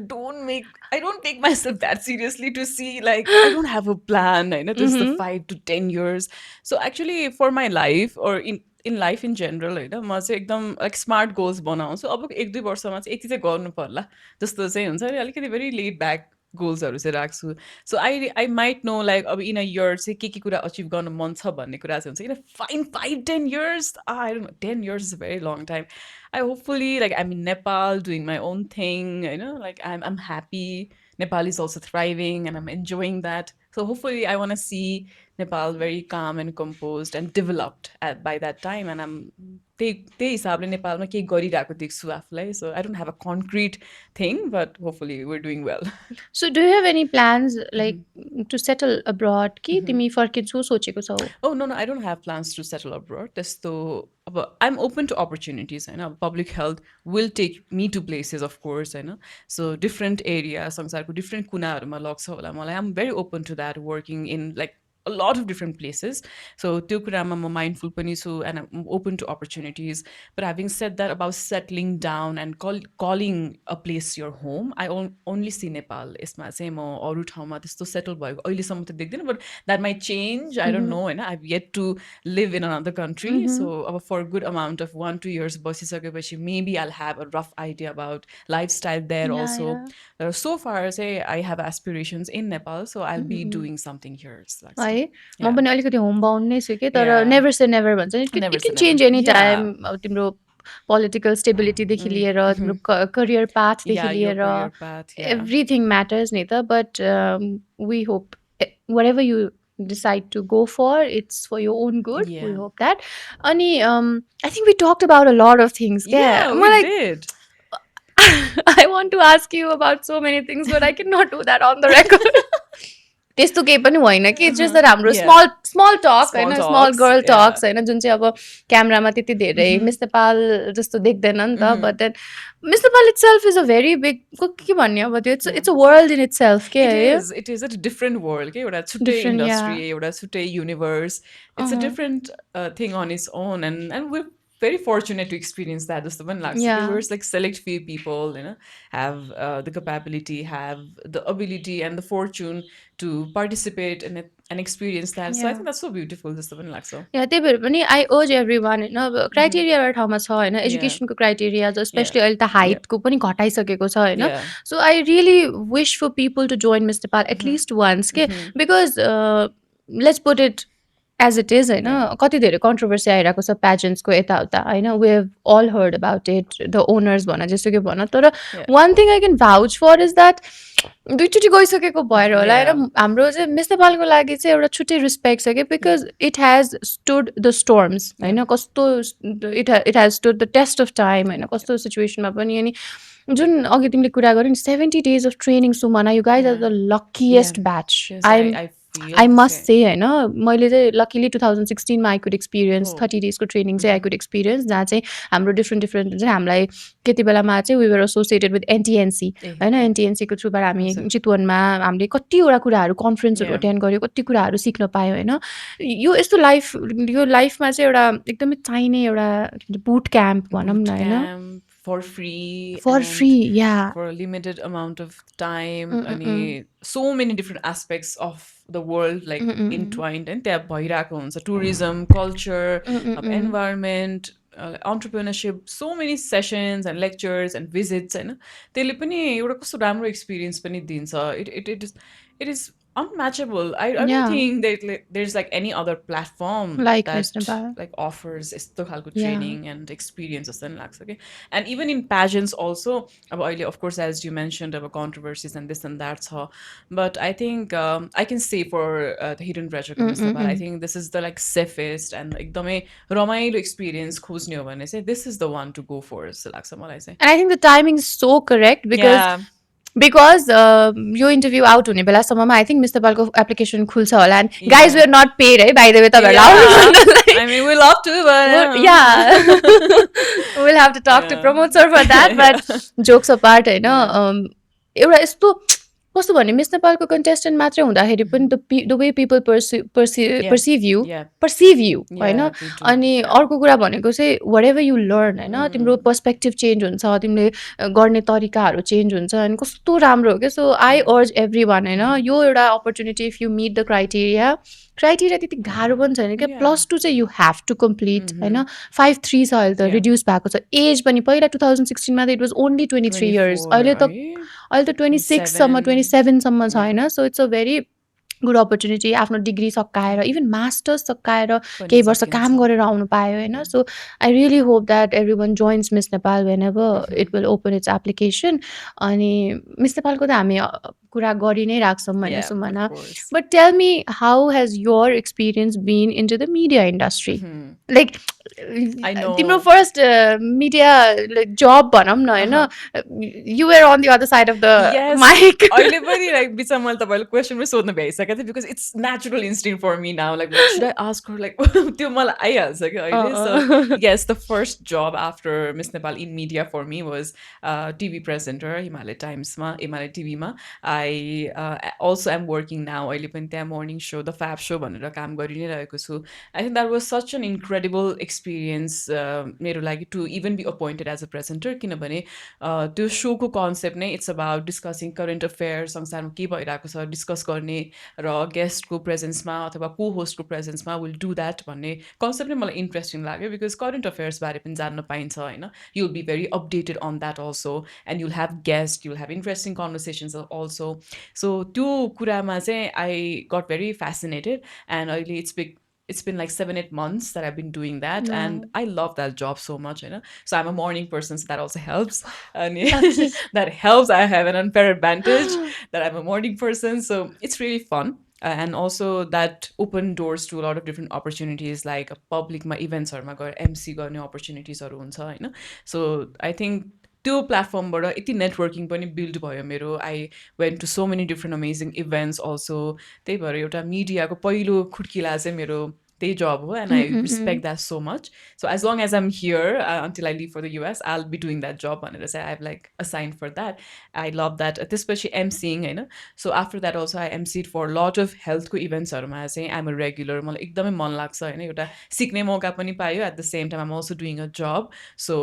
don't take myself that seriously to see like I don't have a plan. I know this is the Mm-hmm. 5 to 10 years. So actually for my life or in life in general होइन म चाहिँ एकदम like smart goals बनाउँछु अब 1-2 वर्षमा चाहिँ यति चाहिँ गर्नु पर्ला जस्तो चाहिँ हुन्छ नि अलिकति भेरी लेड ब्याक गोल्सहरू चाहिँ राख्छु सो आई माइट नो लाइक अब इन अ इयर चाहिँ के कुरा अचिभ गर्नु मन छ भन्ने कुरा चाहिँ हुन्छ किन 5-10 years I don't know 10 years is a very long time I hopefully like I'm in Nepal doing my own thing, you know, like I'm happy. Nepal is also thriving and I'm enjoying that. So hopefully I want to see Nepal very calm and composed and developed by that time. And I'm त्यही हिसाबले नेपालमा केही गरिरहेको देख्छु आफूलाई so I don't have a concrete thing but hopefully we're doing well So do you have any plans like to settle abroad कि तिमी फर्किन्छौ सोचेको छौ? Oh, no, no, I don't have plans to settle abroad. त्यस्तो अब I'm open to opportunities होइन अब public health will take me to places of course होइन so different area संसारको different कुनाहरूमा लग्छ होला मलाई I'm very open to that working in like a lot of different places so त्यो कुरामा म mindful पनि छु and I'm open to opportunities but having said that about settling down and calling a place your home I only see Nepal यसमा चाहिँ म अरू ठाउँमा त्यस्तो सेटल भएको अहिलेसम्म त देख्दिनँ but that might change I don't know and I've yet to live in another country so for a good amount of 1-2 years बसिसकेपछि maybe I'll have a rough idea about lifestyle there Yeah, also yeah. so far say I have aspirations in Nepal so I'll be doing something here जस्तो लाग्छ है म yeah पनि अलिकति home bound नै छु कि तर yeah नेभर से नेभर भन्छ नि never it say can never change any yeah time अब तिम्रो पोलिटिकल स्टेबिलिटीदेखि लिएर तिम्रो करियर पाथदेखि yeah your लिएर career path yeah everything matters नि त but we hope whatever you decide to go for it's for your own good we yeah hope that अनि I think we talked about a lot of things yeah more we like did I want to ask you about so many things but I cannot do that on the record त्यस्तो केही पनि होइन कि just that हाम्रो yeah small small talk small होइन small talks गर्ल yeah talks होइन जुन चाहिँ अब क्यामरामा त्यति धेरै मिस नेपाल जस्तो देख्दैन नि त but then Miss Nepal itself is a very big के भन्ने अब त्यो it's it's a world in itself के है it is a different world के एउटा छुट्टै डिफ्रेन्ट या industry एउटा छुट्टै universe it's a different thing on its own and we're very fortunate to experience that जस्तो पनि लाग्छ या कि we're like select few people you know have the capability have the ability and the fortune to participate in it and experience that so I या think that's so beautiful जस्तो पनि लाग्छ या त्यही भएर पनि आई अर्ज एभ्री वान होइन अब क्राइटेरिया एउटा ठाउँमा छ होइन yeah एजुकेसनको क्राइटेरिया yeah स्पेसली अहिले त yeah हाइटको पनि घटाइसकेको छ होइन yeah so I really wish for people to join Miss Nepal at least once के because let's put it as it is होइन yeah कति धेरै कन्ट्रोभर्सी आइरहेको छ प्याजेन्ट्सको यताउता होइन we have all heard about it the owners भन जेसुकै भन तर yeah one thing I can vouch for is that दुईचोटि गइसकेको भएर होला yeah होइन हाम्रो चाहिँ मिस नेपालको लागि चाहिँ एउटा छुट्टै रिस्पेक्ट छ कि because it has stood the storms yeah होइन कस्तो it has stood the test of time होइन कस्तो सिचुएसनमा पनि अनि जुन अघि तिमीले कुरा गर्यो नि 70 days of training Sumana you guys are yeah the yeah luckiest batch yes I am I I must say होइन मैले चाहिँ लकिली 2016मा आई कुड एक्सपिरियन्स 30 डेजको ट्रेनिङ चाहिँ आई कुड एक्सपिरियन्स जहाँ चाहिँ हाम्रो डिफ्रेन्ट चाहिँ हामीलाई त्यति बेलामा चाहिँ वी वर एसोसिएटेड विथ एनटिएनसी होइन एनटिएनसीको थ्रुबाट हामी चितवनमा हामीले कतिवटा कुराहरू कन्फरेन्सहरू एटेन्ड गऱ्यो कति कुराहरू सिक्न पायौँ होइन यो यस्तो यो लाइफमा चाहिँ एउटा एकदमै चाहिने एउटा बुट क्याम्प भनौँ न होइन for free yeah, for a limited amount of time and so many different aspects of the world like entwined and त्यहाँ भइरहेको हुन्छ tourism culture environment entrepreneurship so many sessions and lectures and visits होइन त्यसले पनि एउटा कस्तो राम्रो experience पनि दिन्छ it is unmatchable. I don't think that there's like any other platform like that like offers यस्तो खालको training and experience जस्तो नि लाग्छ कि and even in pageants also अब अहिले of course as you mentioned about controversies and this and that छ but I think I can say for the hidden treasure को Miss Nepal I think this is the like safest and एकदमै रमाइलो experience खोज्ने हो भने चाहिँ this is the one to go for जस्तो लाग्छ मलाई चाहिँ and I think the timing is so correct because यो इन्टरभ्यू आउट हुने बेलासम्ममा आई थिङ्क मिस नेपालको एप्लिकेसन खुल्छ होला and guys we're not paid है बाई द वे तपाईँहरूलाई I mean, we love to, but yeah, we'll have to talk to promoter for that. But jokes apart, होइन एउटा यस्तो कस्तो भने मिस नेपालको कन्टेस्टेन्ट मात्रै हुँदाखेरि पनि द वे पिपल पर्सिभ यु होइन अनि अर्को कुरा भनेको चाहिँ वाट एभर यु लर्न होइन तिम्रो पर्सपेक्टिभ चेन्ज हुन्छ तिमीले गर्ने तरिकाहरू चेन्ज हुन्छ अनि कस्तो राम्रो हो क्या सो आई अर्ज एभ्री वान होइन यो एउटा अपर्च्युनिटी इफ यु मिट द क्राइटेरिया त्यति गाह्रो पनि छैन क्या +2 चाहिँ यु हेभ टु कम्प्लिट होइन 5-3 छ अहिले त रिड्युस भएको छ एज पनि पहिला 2016मा त इट वाज ओन्ली 23 इयर्स अहिले त 26सम्म 27सम्म छ होइन so it's a very good opportunity आफ्नो डिग्री सकाएर इभन मास्टर्स सकाएर केही वर्ष काम गरेर आउनु पायो होइन so I really hope that every one joins Miss Nepal whenever it will open its application अनि मिस नेपालको त हामी कुरा गरि नै राख्छौँ होइन Sumana but tell me how has your experience been into the media industry like तिम्रो फर्स्ट मिडिया जब भनौँ न होइन you are on the other side of the mic अहिले पनि लाइक बिचमा मैले तपाईँले क्वेसन पनि सोध्नु भइसकेको थियो because it's natural instinct for me now like should I ask her like त्यो मलाई आइहाल्छ कि अहिले सो यस द फर्स्ट जब after Miss Nepal in media for me was TV presenter Himalaya टाइम्समा हिमालय टिभीमा I also am working now अहिले पनि त्यहाँ मर्निङ सो द फ्याब सो भनेर काम गरि नै रहेको छु I think that was such an incredible experience मेरो लागि to even be appointed as a presenter किनभने त्यो सोको कन्सेप्ट नै it's about discussing current affair संसारमा के भइरहेको छ डिस्कस गर्ने र गेस्टको प्रेजेन्समा अथवा को होस्टको प्रेजेन्समा विल डु द्याट भन्ने कन्सेप्ट नै मलाई इन्ट्रेस्टिङ लाग्यो बिकज करेन्ट अफेयर्सबारे पनि जान्न पाइन्छ होइन you will be very updated on that also and you'll have guest you'll have interesting conversations also so त्यो कुरामा चाहिँ आई गट भेरी फेसिनेटेड एन्ड अहिले it's been like 7-8 months that I've been doing that and I love that job so much you know so I'm a morning person so that also helps and that helps I have an unfair advantage that I'm a morning person so it's really fun and also that opened doors to a lot of different opportunities like public events or MC गर्ने opportunities हरू हुन्छ हैन so I think त्यो प्लेटफर्मबाट यति networking पनि build भयो मेरो I went to so many different amazing events also त्यही भएर एउटा मिडियाको पहिलो खुड्किला चाहिँ मेरो त्यही जब हो and I respect that so much so as long as I'm here until I leave for the US I will be doing that जब भनेर चाहिँ I have like assign for that I love that त्यसपछि emceeing होइन so after that also I emceed for lot of हेल्थको इभेन्ट्सहरूमा चाहिँ I'm a regular मलाई एकदमै मन लाग्छ होइन एउटा सिक्ने मौका पनि पायो at the same time I'm also doing a जब so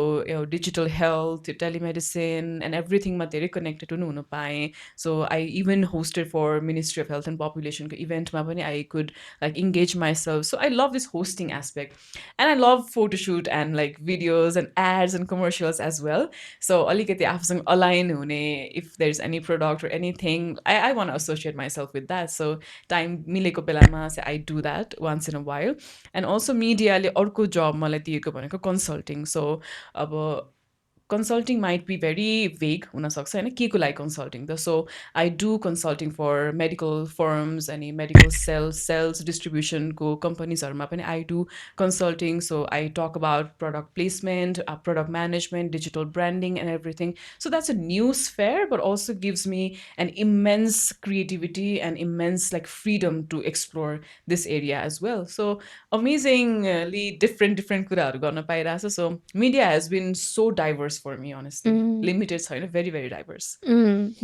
digital health telemedicine and एभ्रिथिङमा धेरै कनेक्टेड पनि हुनु पाएँ so I even hosted for ministry of health and पपुलेसनको इभेन्टमा पनि I could like engage myself so I love this hosting aspect and I love photo shoot and like videos and ads and commercials as well so alikati afuसँग align hune if there's any product or anything I want to associate myself with that so time mileko belama say I do that once in a while and also media le arko job malai दिएको भनेको consulting so अब consulting might be very vague हुन सक्छ हैन के को लागि consulting त so I do consulting for medical firms अनि medical sales distribution को companies हरुमा पनि I do consulting so I talk about product placement product management digital branding and everything so that's a new sphere but also gives me an immense creativity and immense like freedom to explore this area as well so amazingly different कुराहरु गर्न पाइरहेछ so media has been so diverse for me honestly limited छैन very diverse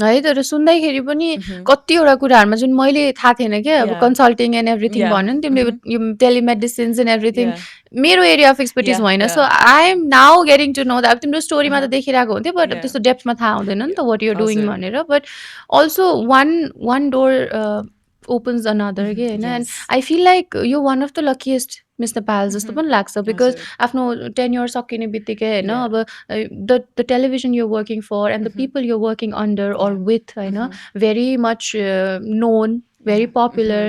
है तर सुन्दाखेरि पनि कतिवटा कुराहरुमा जुन मैले थाहा थिएन के अब कन्सल्टिङ एन्ड एभ्रिथिङ भन्यो नि तिमीले टेलिमेडिसिन्स एन्ड एभ्रिथिङ मेरो एरिया अफ एक्सपर्टिज होइन so I am now getting to know that तिम्रो स्टोरीमा त देखिरहेको हुन्थ्यो बट त्यस्तो डेप्थमा थाहा हुँदैन नि त वाट युआर डुइङ भनेर but also one door opens another के हैन and I feel like you're one of the luckiest Miss Nepal जस्तो पनि लाग्छ because आफ्नो tenure सकिने बित्तिकै हैन अब the television you're working for and the people you're working under or with Hahn very much known very popular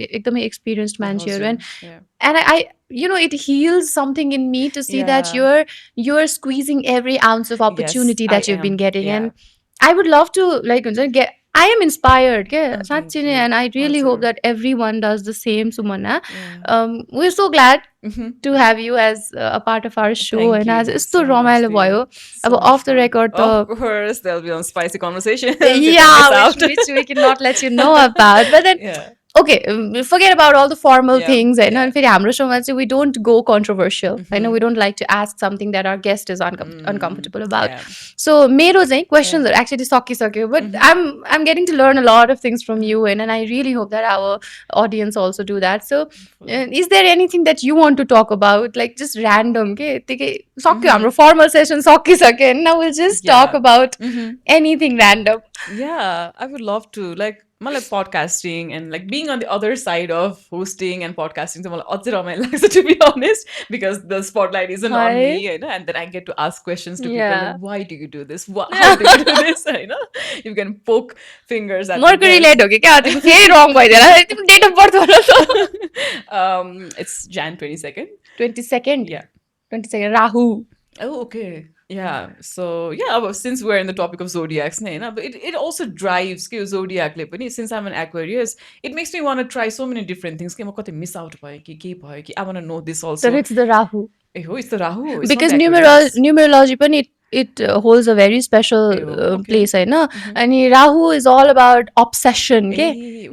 एकदमै experienced मान्छेहरु and I you know it heals something in me to see that you're squeezing every ounce of opportunity that you've been getting and I would love to like get I am inspired and I really hope that everyone does the same Sumana we're so glad to have you as a part of our show and as यस्तो रमाइलो भयो अब off the record of course there'll be on spicy conversations which we cannot let you know about but then okay forget about all the formal things and फेरि हाम्रो शोमा चाहिँ we don't go controversial I know we don't like to ask something that our guest is uncomfortable about so मेरो चाहिँ questions are actually सकिसक्यो but I'm getting to learn a lot of things from you and I really hope that our audience also do that so is there anything that you want to talk about like just random के त्यही सक्यो हाम्रो formal session सकिसक्यो and now we'll just talk about anything random I would love to like मलाई podcasting and like being on the other side of hosting and podcasting so मलाई अझै रमाइलो लाग्छ to be honest because the spotlight isn't on me you know, and then I get to ask questions to people like, why do you do this how do you do this you know you can poke fingers at Mercury late हो कि क्या तिमी फेरि wrong भइदिएला तिमी date of birth भन त it's Jan 22nd 22nd 22nd Rahu oh okay yeah so since we're in the topic of zodiacs but it also drives zodiac since I'm an Aquarius it makes me want to try so many different things miss out I want to know this also so it's the Rahu it's the Rahu because numerology पनि it holds a very special place हैन अनि Rahu is all about obsession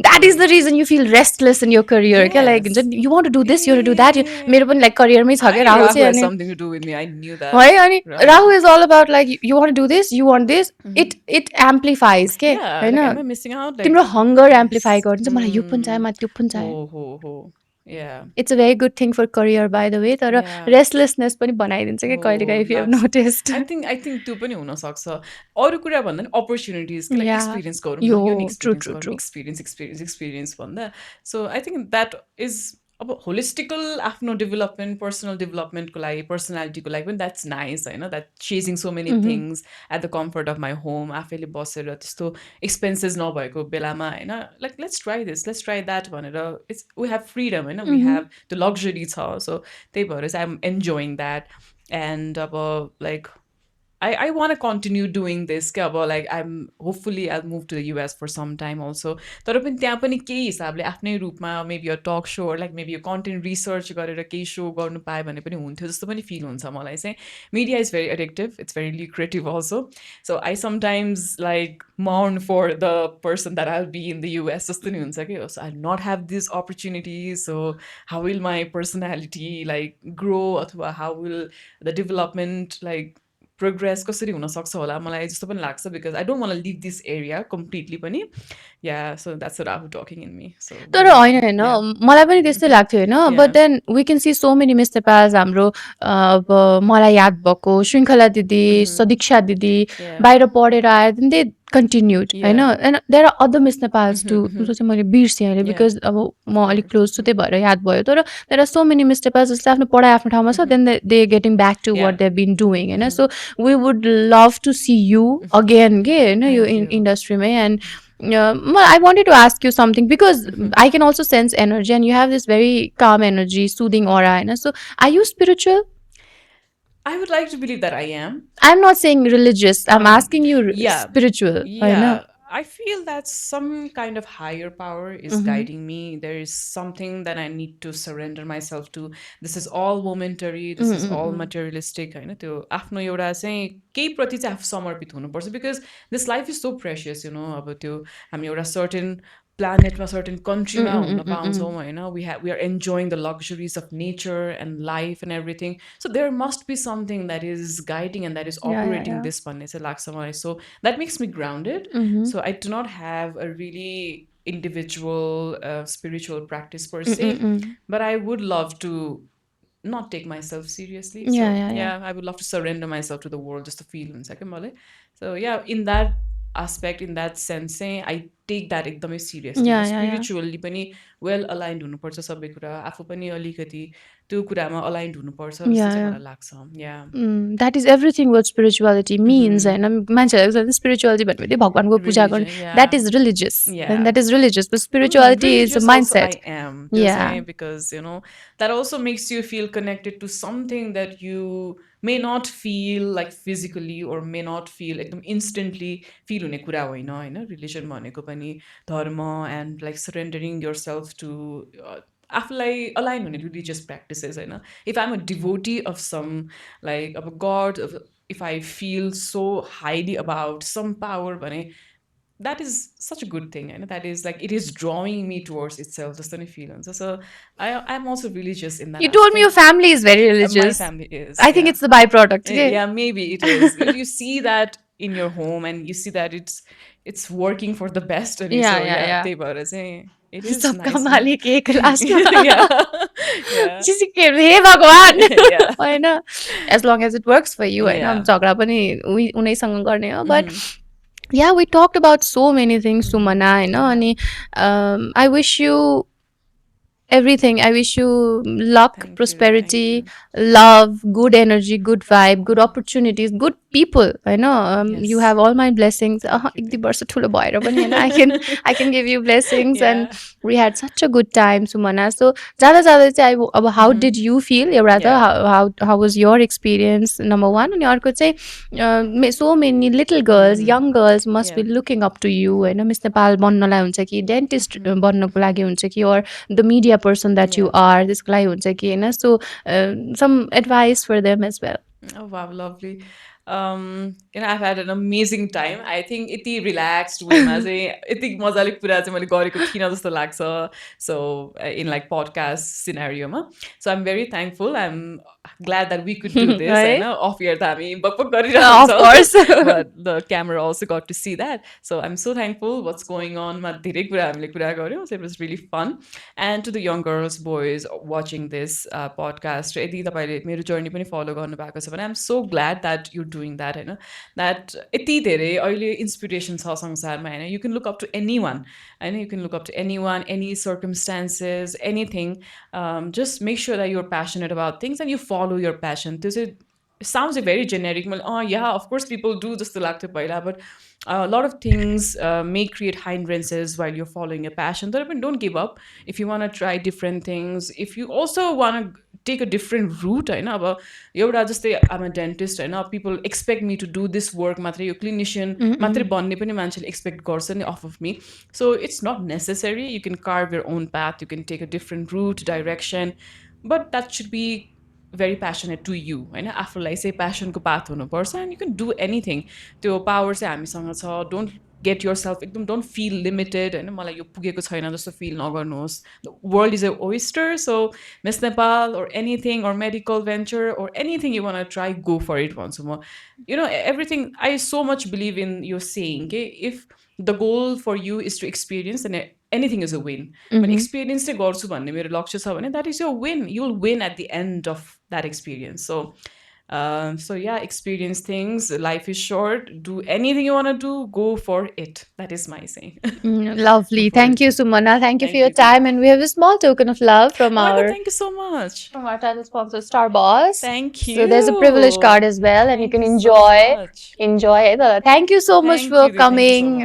that is the reason you feel restless in your career like you want to do this you want to do that मेरो पनि like career मै छ के Rahu has something to do with me I knew that है अनि Rahu is all about like you want to do this you want this it amplifies के हैन am I missing out तिम्रो hunger amplify गर्छ मलाई यो पनि चाहियो मलाई त्यो पनि चाहियो it's a very good thing for career by the way तर restlessness पनि बनाइदिन्छ के कहिलेकाहीँ if you have noticed I think त्यो पनि हुन सक्छ अरु कुरा भन्दा नि opportunities like experience गरौँ experience भन्दा so I think that is अब holistical आफ्नो development personal development को लागि personality को लागि पनि that's nice Hahn that chasing so many things at the comfort of my home आफैले बसेर त्यस्तो expenses नभएको बेलामा हैन like let's try that भनेर we have freedom Hahn we have the luxury छ so त्यही भएर I'm enjoying that and like I want to continue doing this like hopefully I'll move to the US for some time also तर पनि त्यहाँ पनि केही हिसाबले आफ्नै रूपमा maybe a talk show or like maybe a content research गरेर केही show गर्नु पाए भने पनि हुन्थ्यो जस्तो पनि feel हुन्छ मलाई चाहिँ media is very addictive it's very lucrative also so I sometimes like mourn for the person that I'll be in the US जस्तो नि हुन्छ के so I'll not have these opportunities so how will my personality like grow अथवा how will the development like progress कसरी हुन सक्छ होला मलाई जस्तो पनि लाग्छ because I don't want to leave this area completely पनि so that's a Rahu talking in me so तर हैन हैन मलाई पनि त्यस्तै लाग्थ्यो हैन but then we can see so many Miss Nepals हाम्रो अब मलाई याद भएको श्रृङ्खला दिदी सदीक्षा दिदी बाहिर पढेर आए they continued Hahn and there are other Miss Nepals too जो चाहिँ मैले बिर्सेँ अहिले because अब म अलिक क्लोज छु त्यही भएर याद भयो तर there are so many Miss Nepals जसले आफ्नो पढाइ आफ्नो ठाउँमा छ then they getting back to what they've been doing Hahn so we would love to see you again के हैन यो इन्डस्ट्रीमै and I wanted to ask you something because I can also sense energy and you have this very calm energy soothing aura Hahn so are you spiritual I would like to believe that I am. I'm not saying religious. I'm asking you Yeah, spiritual. I know. yeah. I feel that some kind of higher power is guiding me. There is something that I need to surrender myself to. This is all momentary. This is all materialistic. होइन त्यो आफ्नो एउटा चाहिँ केही प्रति चाहिँ आफू समर्पित हुनुपर्छ because this life is so precious अब त्यो हामी एउटा सर्टेन प्लानेटमा सर्टेन कन्ट्रीमा हुन पाउँछौँ होइन we are enjoying the luxuries of nature and life and everything so there must be something that is guiding and that is operating this भन्ने चाहिँ लाग्छ मलाई so that makes me grounded so I do not have a really individual spiritual practice per se, but I would love to not take myself seriously. I would love to surrender myself to the world just to feel inside. So yeah, in that aspect, in that sense, I take that एकदमै seriously. Spiritually पनि well aligned हुनुपर्छ सबै कुरा आफू पनि अलिकति त्यो कुरामा aligned हुनुपर्छ जस्तो चाहिँ मलाई लाग्छ. That is everything what spirituality means. होइन मान्छेहरूले spirituality भन्यो भगवानको पूजा गर्ने that is religious. And that is religious. But spirituality is a mindset. I am. Because that also makes you feel connected to something that you may not feel like physically or may not feel एकदम instantly feel हुने कुरा होइन religion भनेको पनि धर्म and like surrendering yourself to आफूलाई align हुने religious practices होइन if I'm a devotee of some like अब God if I feel so highly about some power भने that is such a good thing and that is like it is drawing me towards itself just any feelings so I'm also religious in that you told me your family is very religious. My family is. I think it's the byproduct. Yeah, maybe it is. You see that in your home and you see that it's working for the best and त्यही भएर चाहिँ it is सबका nice. मालिक एक लास्टमा yeah हे भगवान होइन as long as it works for you होइन झगडा पनि उनीसँग गर्ने हो but yeah, we talked about so many things, Sumana, अनि I wish you everything. I wish you luck, prosperity, love, good energy, good vibe, good opportunities, good people. I know you have all my blessings. I can give you blessings and we had such a good time, Sumana. So how did you feel? Rather, how was your experience? Number one, and अर्को चाहिँ so many little girls, young girls must be looking up to you. होइन miss Nepal बन्नलाई हुन्छ कि dentist बन्नको लागि हुन्छ कि or the media person that you are त्यसको लागि हुन्छ कि होइन so some advice for them as well. Oh wow, lovely. I've had an amazing time. I think Yati relaxed wayमा चाहिँ यति मजाले कुरा चाहिँ मैले गरेको थिइनँ जस्तो लाग्छ so in like podcast scenarioमा so I'm very thankful. I'm glad that we could do this होइन off air त हामी बकबक गरिरहेको छौँ but the camera also got to see that so I'm so thankful what's going on मा धेरै कुरा हामीले कुरा गर्यौँ so it was really fun and to the young girls boys watching this podcast यदि तपाईँले मेरो journey पनि follow गर्नु भएको छ भने I'm so glad that you're doing that होइन that यति धेरै अहिले inspiration छ संसारमा होइन you can look up to anyone होइन you can look up to anyone any circumstances anything just make sure that you're passionate about things and you follow your passion त्यो चाहिँ sounds very generic yeah of course people do जस्तो लाग्थ्यो पहिला but a lot of things may create hindrances while you're following your passion but don't give up if you want to try different things if you also want to take a different route होइन अब एउटा जस्तै I'm a dentist होइन people expect me to do this work मात्रै यो clinician मात्रै बन्ने पनि मान्छेले expect गर्छ नि off of me so it's not necessary you can carve your own path you can take a different route direction but that should be very passionate to you होइन आफूलाई चाहिँ passionको path हुनुपर्छ and you can do anything त्यो power चाहिँ हामीसँग छ don't get yourself एकदम don't feel limited होइन मलाई यो पुगेको छैन जस्तो feel नगर्नुहोस् the world is an oyster so Miss Nepal or anything or medical venture or anything you want to try go for it भन्छु म everything I so much believe in your saying okay if the goal for you is to experience and anything is a win when experience चाहिँ गर्छु भन्ने मेरो लक्ष्य छ भने that is your win you'll win at the end of that experience so yeah experience things life is short do anything you want to do go for it that is my saying lovely thank you Sumana thank you for your time and we have a small token of love from our thank you so much from our title sponsor Star Boss thank you so there's a privilege card as well and you can enjoy it thank you so much for coming